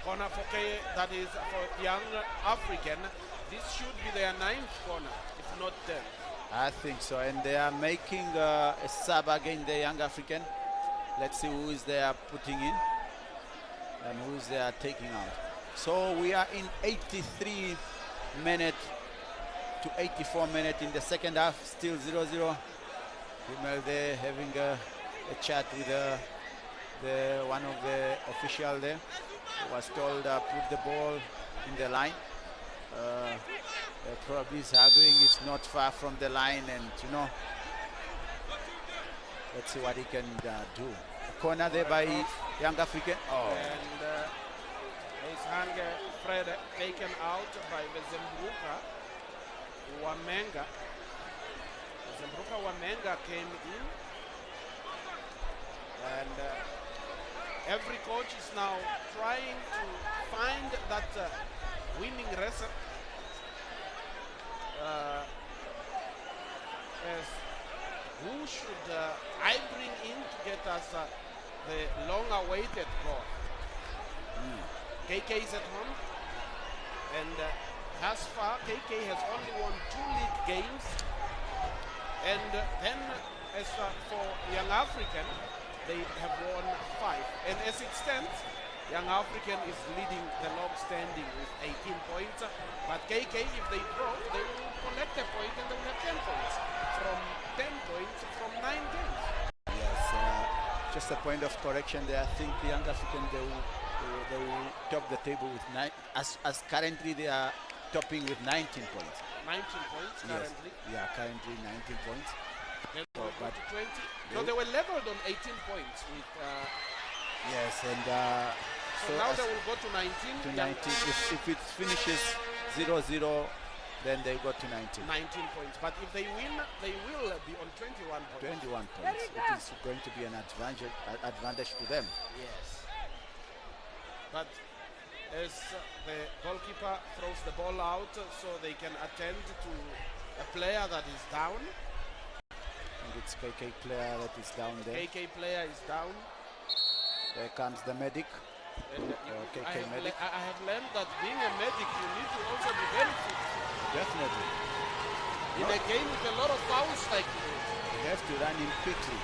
A: Corner for K, that is for Young African. This should be their 9th corner, if not 10.
B: I think so, and they are making a sub again, the Young African. Let's see who is they are putting in and who is they are taking out. So we are in 83 minute to 84 minute in the second half, still 0-0. Himmel there having a chat with one of the official there. He was told put the ball in the line. Probably is arguing it's not far from the line, and you know, let's see what he can do. A corner there by Young African. Oh.
A: And his hand Fred taken out by Zembruka Wamenga. Zembruka Wamenga came in, and every coach is now trying to find that winning recipe. As who should I bring in to get us the long-awaited goal? KK is at home, and thus far KK has only won 2 league games, and then as for Young African, they have won 5, and as it stands, Young African is leading the log standing with 18 points, but KK, if they draw, they will collect a point and they will have 10 points from 10 points from 9 games.
B: Yes, just a point of correction there. I think the Young African, they will top the table with 9, as currently they are topping with 19 points.
A: 19 points currently?
B: Yes. Yeah, currently 19 points.
A: They'll go to 20. No, they were leveled on 18 points with...
B: yes, and...
A: so now they will go to 19.
B: To 19. If it finishes 0-0, then they go to 19.
A: 19 points. But if they win, they will be on 21 points.
B: 21 points. It is going to be an advantage to them.
A: Yes. But as the goalkeeper throws the ball out so they can attend to a player that is down.
B: And it's KK player that is down there.
A: KK player is down.
B: There comes the medic.
A: And
B: KK medic.
A: I have learned that being a medic, you need to also be very fit.
B: Definitely.
A: In a game with a lot of fouls like this.
B: You have to run in quickly.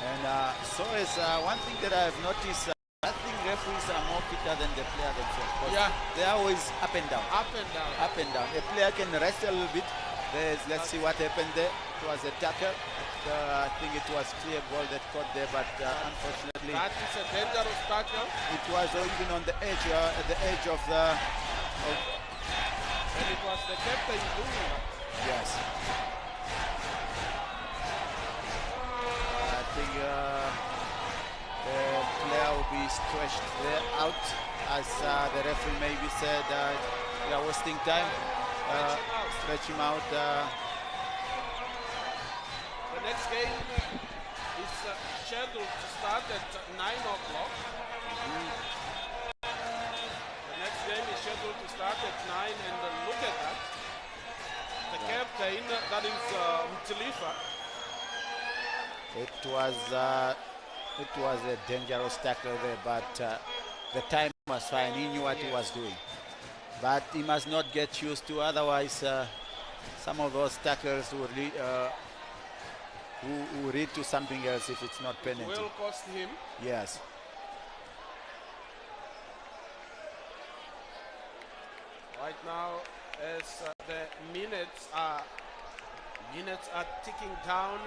B: And so is one thing that I have noticed. I think referees are more fitter than the player themselves.
A: Yeah.
B: They're always up and down.
A: Up and down.
B: Up and down. A player can rest a little bit. Let's see what happened there. It was a tackle. I think it was clear ball that caught there, but unfortunately...
A: That is a dangerous tackle.
B: It was even on the edge, at the edge of the...
A: And it was the captain doing that.
B: Yes. I think the player will be stretched there out, as the referee maybe said we are wasting time. Stretch him out.
A: The next game is scheduled to start at 9 o'clock. The next game is scheduled to start at 9, and look at that. The captain, that is Mtilifa.
B: It was a dangerous tackle there, but the time was fine. He knew what he was doing. But he must not get used to, otherwise some of those tackles will lead to something else if it's not penalty.
A: It will cost him.
B: Yes.
A: Right now, as the minutes are ticking down,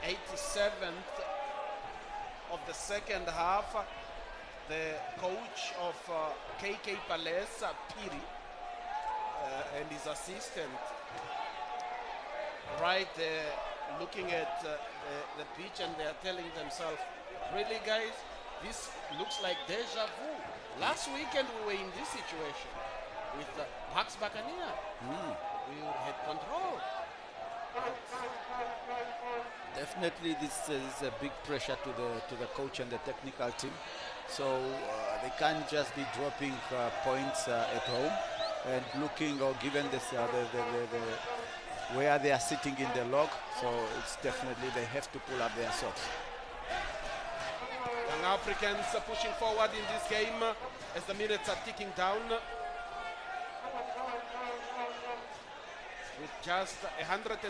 A: 87th of the second half. The coach of KK Palace, Piri, and his assistant, right there looking at the pitch, and they are telling themselves, really guys, this looks like deja vu. Last weekend we were in this situation with Bucks Buccaneer. We had control.
B: Definitely, this is a big pressure to the coach and the technical team. So they can't just be dropping points at home and looking or given this where they are sitting in the log. So it's definitely they have to pull up their socks.
A: Young Africans are pushing forward in this game as the minutes are ticking down. With just 120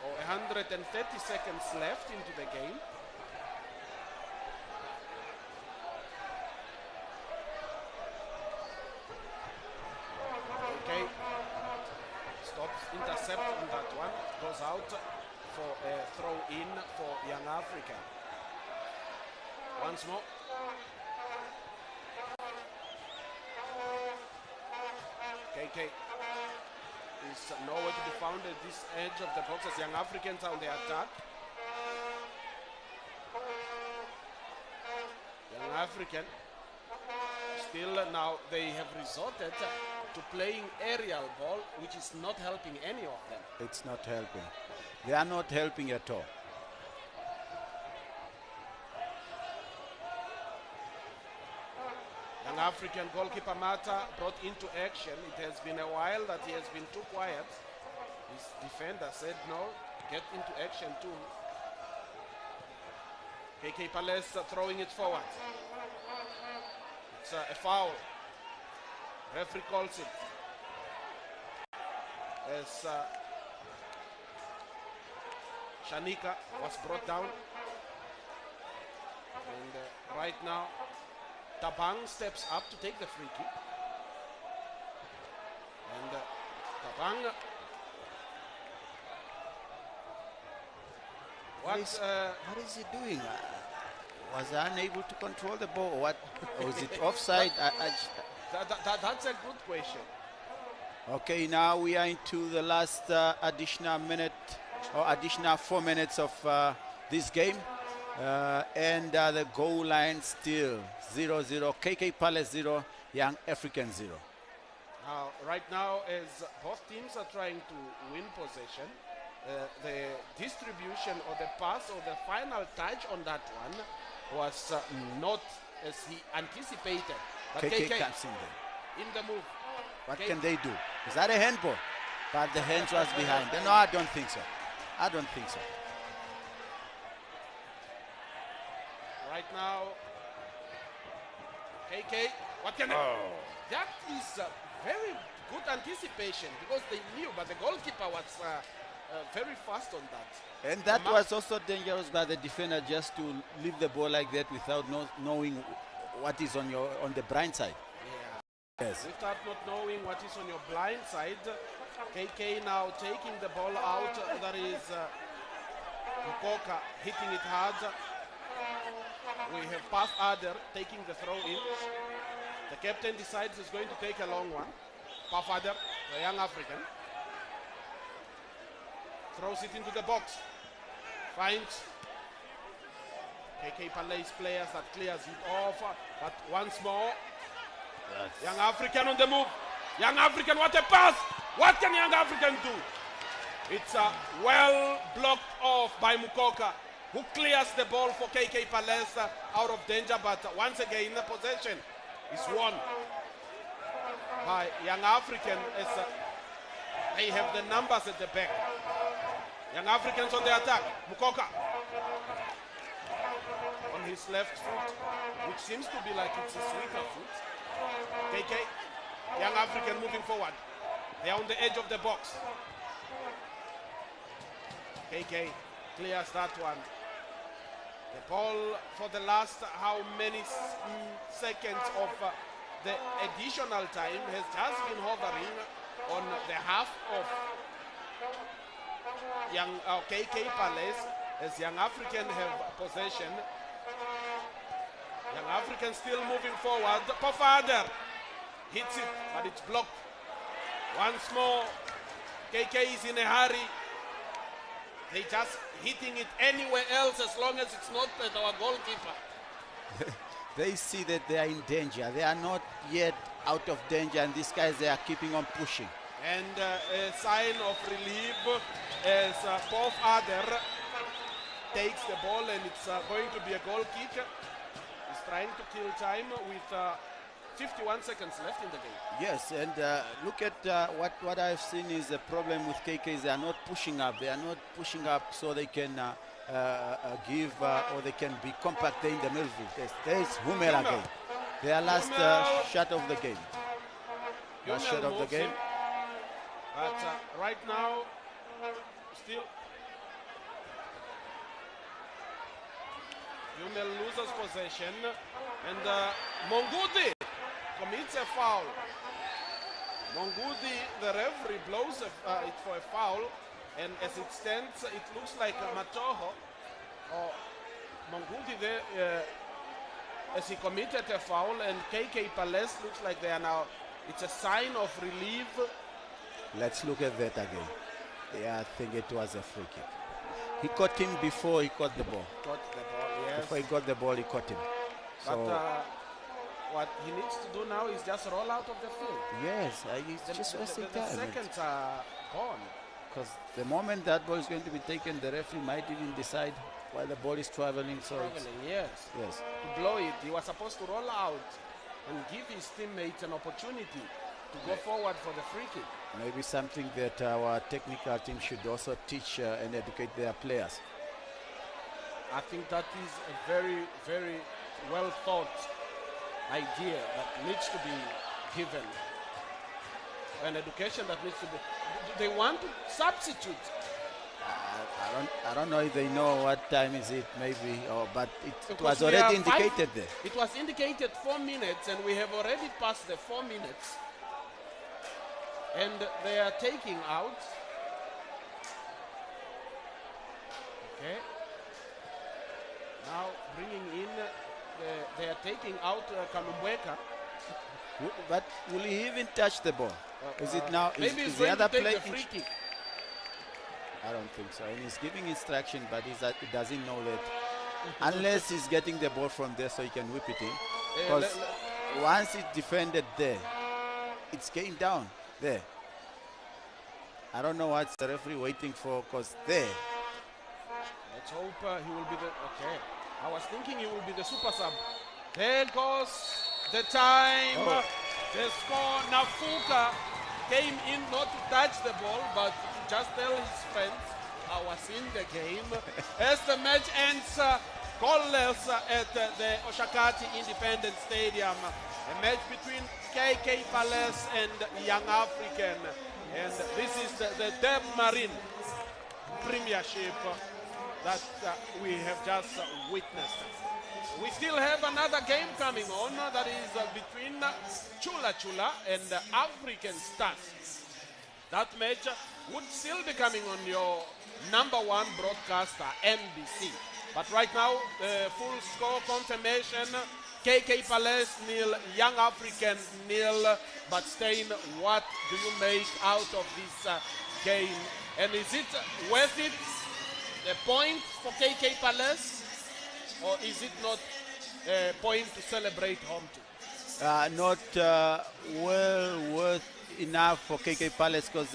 A: or 130 seconds left into the game. Okay, stops, intercept on that one, goes out for a throw in for Young Africa. Once more. KK is nowhere to be found at this edge of the box as Young Africans are on the attack. Young African still now they have resorted to playing aerial ball, which is not helping any of them.
B: It's not helping. They are not helping at all.
A: Young African goalkeeper Mata brought into action. It has been a while that he has been too quiet. His defender said no, get into action too. KK Palace throwing it forward. It's a foul. Referee calls it. As Shanika was brought down. And right now, Tabang steps up to take the free kick. And Tabang,
B: what is he doing? Was he unable to control the ball? Or what? Or is it offside?
A: That's a good question.
B: Okay, now we are into the last additional minute or additional 4 minutes of this game. And the goal line still 0-0. KK Palace 0, Young African 0.
A: Now, right now, as both teams are trying to win possession, the distribution or the pass or the final touch on that one was not as he anticipated. But
B: KK comes in there.
A: In the move.
B: What can they do? Is that a handball? But the hands was behind. No, I don't think so. I don't think so.
A: Right now, KK, what can that is very good anticipation because they knew, but the goalkeeper was very fast on that.
B: And that was also dangerous by the defender just to leave the ball like that without knowing what is on the blind side.
A: Yeah.
B: Yes.
A: Without not knowing what is on your blind side, KK now taking the ball out. That is Mukoka hitting it hard. We have Path Ader taking the throw in. The captain decides he's going to take a long one. Path Ader, the young African, throws it into the box. Finds KK Palace players that clears it off. But once more, Young African on the move. Young African, what a pass! What can Young African do? It's well blocked off by Mukoka, who clears the ball for KK Palace out of danger, but once again the possession is won by Young African as they have the numbers at the back. Young Africans on the attack. Mukoka on his left foot, which seems to be like it's his weaker foot. KK, Young African moving forward. They are on the edge of the box. KK clears that one. The ball for the last how many seconds of the additional time has just been hovering on the half of Young KK Palace as Young African have possession. Young African still moving forward. Pofadder hits it, but it's blocked. Once more, KK is in a hurry. They just hitting it anywhere else as long as it's not at our goalkeeper.
B: They see that they are in danger. They are not yet out of danger, and these guys, they are keeping on pushing.
A: And a sign of relief as Bof Ader takes the ball, and it's going to be a goal kick. He's trying to kill time with 51 seconds left in the game.
B: Yes, and look at what I've seen is the problem with KK is they are not pushing up. They are not pushing up so they can give or they can be compact there in the middle. There's Hummel again. Their last shot of the game. Last shot of the game.
A: But right now, still, Hummel loses possession, and Mongudi commits a foul. Mongudi, the referee, blows it for a foul, and as it stands, it looks like Matoho or Mongudi there, as he committed a foul, and KK Palace looks like they are now, it's a sign of relief.
B: Let's look at that again. Yeah, I think it was a free kick. He caught him before he caught the ball.
A: Yes.
B: Before he got the ball, he caught him.
A: But what he needs to do now is just roll out of the field.
B: Yes, he's just wasting time.
A: The seconds are gone.
B: Because the moment that ball is going to be taken, the referee might even decide while the ball is traveling. So
A: yes.
B: Yes.
A: To blow it, he was supposed to roll out and give his teammates an opportunity to go forward for the free kick.
B: Maybe something that our technical team should also teach and educate their players.
A: I think that is a very, very well thought idea that needs to be given. An education that needs to be. They want to substitute.
B: I don't know if they know what time is it, maybe, but it was already indicated there.
A: It was indicated 4 minutes, and we have already passed the 4 minutes. And they are taking out. Okay. Now bringing in, they are taking out Kalumbweka.
B: But will he even touch the ball? Is it now?
A: Maybe
B: is
A: he's
B: the
A: going
B: other
A: to take
B: play
A: the free kick.
B: I don't think so. And he's giving instruction, but he doesn't know that. Unless he's getting the ball from there so he can whip it in. Because once it's defended there, it's getting down there. I don't know what's the referee waiting for, because there.
A: Let's hope he will be the. Okay. I was thinking he will be the super sub. There goes the time.
B: Oh.
A: The score. Nafuka came in not to touch the ball, but to just tell his friends I was in the game. As the match ends, goalless at the Oshakati Independence Stadium. A match between KK Palace and Young African. And this is the Debmarine Premiership that we have just witnessed. We still have another game coming on that is between Chula Chula and African Stars. That match would still be coming on your #1 broadcaster, NBC. But right now, full score confirmation, KK Palace 0, Young African 0. But Stein, what do you make out of this game? And is it worth it, the point for KK Palace? Or is it not a point to celebrate home to?
B: Not well worth enough for KK Palace, because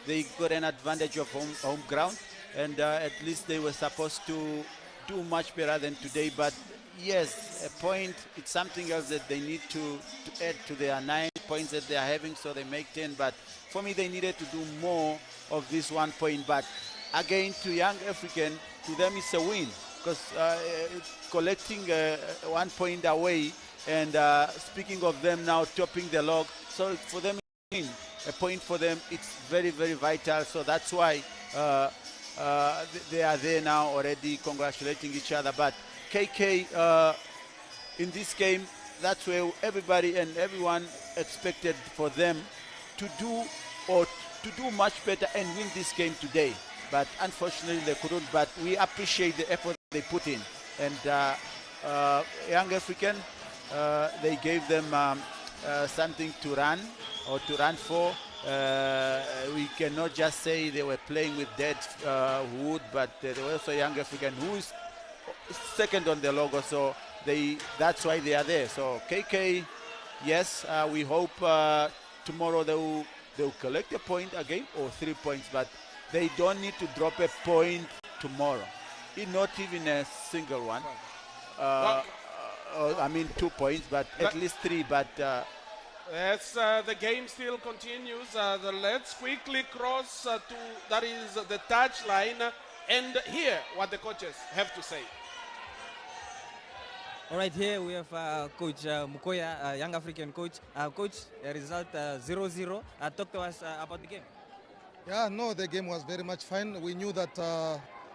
B: they got an advantage of home ground, and at least they were supposed to do much better than today. But yes, a point, it's something else that they need to add to their 9 points that they are having, so they make 10. But for me, they needed to do more of this 1 point. But again, to Young African, to them it's a win, because collecting 1 point away, and speaking of them now topping the log, so for them a point for them, it's very, very vital. So that's why they are there now already congratulating each other. But KK in this game, that's where everybody and everyone expected for them to do much better and win this game today. But unfortunately they couldn't. But we appreciate the effort they put in. And Young African, they gave them something to run for, we cannot just say they were playing with dead wood, but there were also young African who is second on the logo, so that's why they are there. So KK, yes, we hope tomorrow they'll collect a point again or 3 points, but they don't need to drop a point tomorrow. Not even a single one. I mean 2 points, but at least 3. But
A: as the game still continues, let's quickly cross to that is the touch line and hear what the coaches have to say.
F: All right, here we have Coach Mukoya, young African coach. Coach, result 0-0. Talk to us about the game.
G: Yeah, no, the game was very much fine. We knew that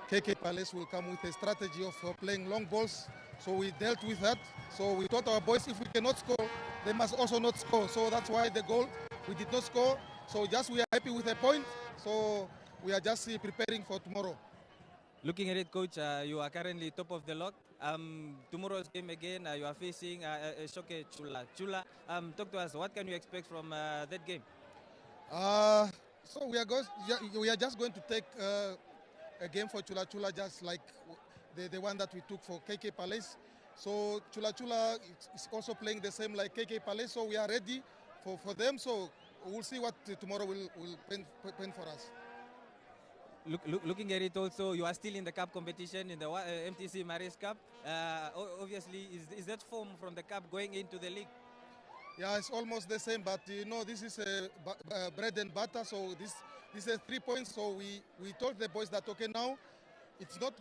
G: KK Palace will come with a strategy of playing long balls, so we dealt with that. So we taught our boys if we cannot score, they must also not score. So that's why the goal, we did not score. So just we are happy with a point. So we are just preparing for tomorrow.
F: Looking at it, Coach, you are currently top of the log. Tomorrow's game again, you are facing Shoke Chula. Talk to us, what can you expect from that game?
G: So we are just going to take a game for Chula Chula, just like the one that we took for KK Palace. So Chula Chula is also playing the same like KK Palace, so we are ready for them. So we'll see what tomorrow will pen for us.
F: Looking at it also, you are still in the cup competition in the MTC Maris Cup. Obviously, is that form from the cup going into the league?
G: Yeah, it's almost the same, but you know, this is bread and butter, so this is 3 points. So we told the boys that, okay, now it's not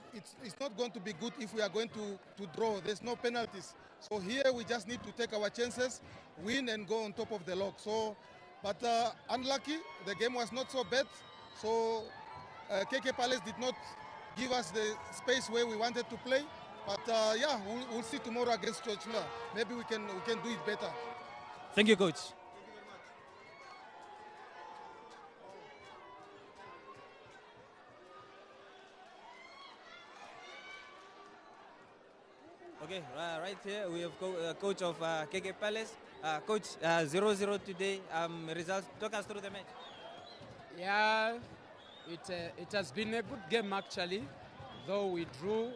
G: going to be good if we are going to draw. There's no penalties. So here we just need to take our chances, win and go on top of the log. So, but unlucky, the game was not so bad. So KK Palace did not give us the space where we wanted to play. But yeah, we'll see tomorrow against Chula. Maybe we can do it better.
F: Thank you, Coach. Okay, right here we have coach of KK Palace. Coach, 0-0 today. Results, talk us through the match.
H: Yeah, it has been a good game actually. Though we drew,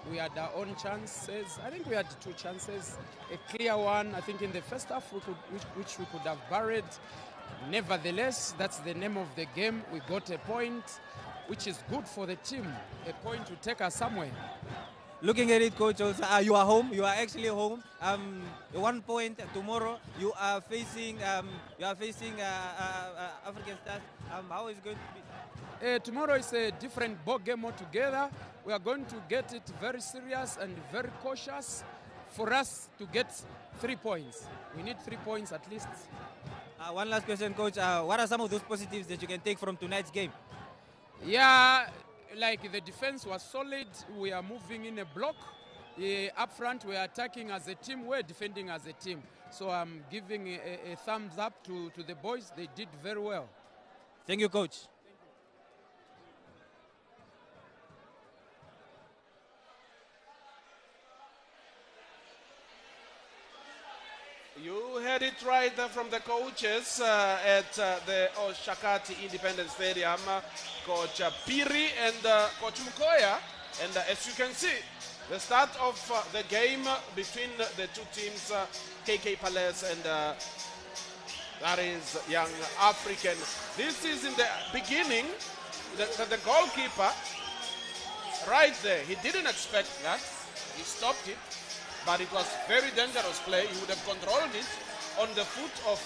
H: we had our own chances. I think we had 2 chances. A clear one, I think in the first half, which we could have buried. Nevertheless, that's the name of the game. We got a point, which is good for the team. A point to take us somewhere.
F: Looking at it, Coach, also, you are home. You are actually home. 1 point tomorrow. You are facing African Stars. How is it going to be?
H: Tomorrow is a different ball game altogether. We are going to get it very serious and very cautious for us to get 3 points. We need 3 points at least.
F: One last question, Coach. What are some of those positives that you can take from tonight's game?
H: Yeah, like the defense was solid. We are moving in a block. Up front, we are attacking as a team. We're defending as a team. So I'm giving a thumbs up to the boys. They did very well.
F: Thank you, Coach.
A: You heard it right from the coaches at the Oshakati Independence Stadium, Coach Piri and Coach Mukoya. And as you can see, the start of the game between the 2 teams, KK Palace and that is Young African. This is in the beginning, the goalkeeper right there, he didn't expect that. He stopped it. But it was very dangerous play. He would have controlled it on the foot of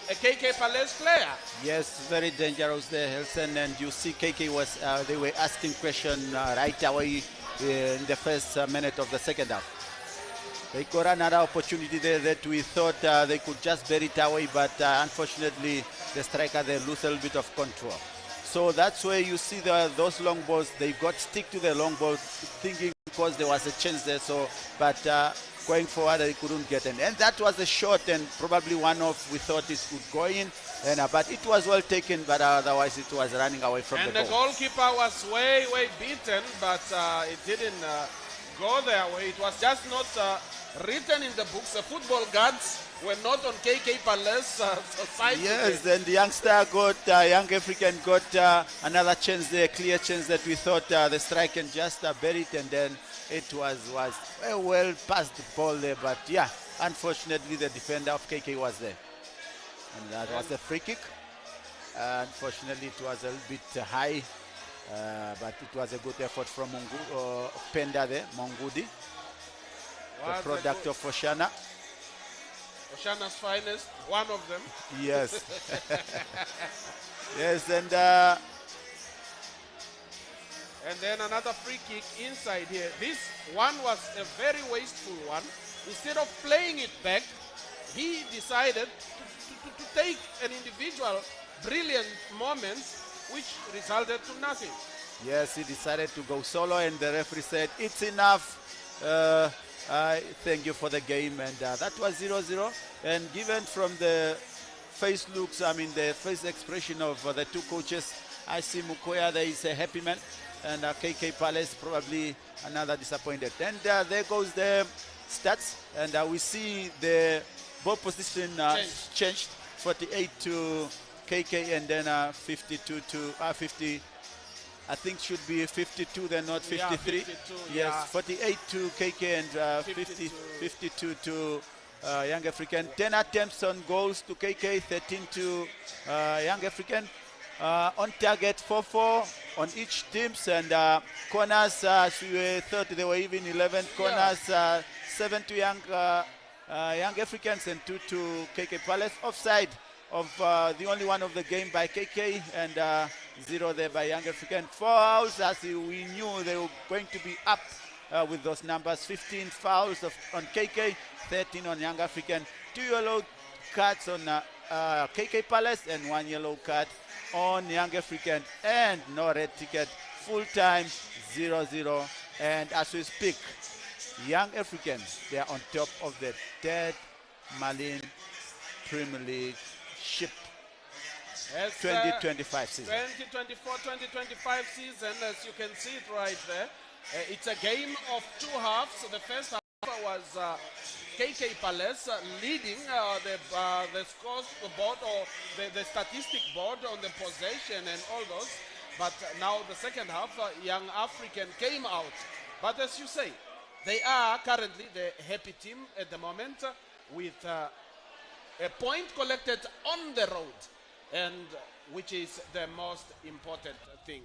A: a KK Palace player.
B: yes, very dangerous there, Helsen. And you see KK was, they were asking questions right away in the first minute of the second half. They got another opportunity there that we thought they could just bury it away, but unfortunately the striker, they lose a little bit of control. So that's where you see those long balls. They got stick to the long ball, thinking because there was a chance there. So, but going forward, they couldn't get in. And that was a shot, and probably one of we thought it would go in. And but it was well taken, but otherwise it was running away from the goal.
A: And the goalkeeper was way beaten, but it didn't go their way. It was just not written in the books. The football gods were not on KK Palace side.
B: Yes, and the youngster got, young African got another chance there, clear chance that we thought the striker can just bury it, and then it was a well passed ball there. But yeah, unfortunately the defender of KK was there. And that was a free kick. Unfortunately it was a little bit high, but it was a good effort from Penda there, Mongudi, the product of Oshana.
A: Oshana's finest, one of them.
B: Yes. Yes, and
A: then another free kick inside here. This one was a very wasteful one. Instead of playing it back, he decided to take an individual brilliant moment, which resulted to nothing.
B: Yes, he decided to go solo, and the referee said, it's enough. Thank you for the game, and that was 0-0. And given from the face looks, I mean the face expression of the two coaches, I see Mukoya there is a happy man, and KK Palace probably another disappointed. And there goes the stats, and we see the ball position changed, 48 to KK, and then 52 to 50. I think should be 52, then not 53.
A: Yeah, 52,
B: yes,
A: yeah.
B: 48 to KK and 52 to Young African. 10 attempts on goals to KK, 13 to Young African. On target 4-4 on each teams, and corners, as we thought they were even 11 corners, 7 to Young Africans and 2 to KK Palace. Offside of the only one of the game by KK, and 0 there by Young African. Fouls, as we knew they were going to be up with those numbers. 15 fouls on KK, 13 on Young African. 2 yellow cards on KK Palace and 1 yellow card on Young African, and no red ticket. Full time 0-0, and as we speak, Young African, they are on top of the Debmarine Premiership 2025 season.
A: 2024-2025 season, as you can see it right there. It's a game of two halves. The first half was KK Palace leading the scores board, or the statistic board on the possession and all those. But now the second half, Young African came out. But as you say, they are currently the happy team at the moment, with a point collected on the road, and which is the most important thing.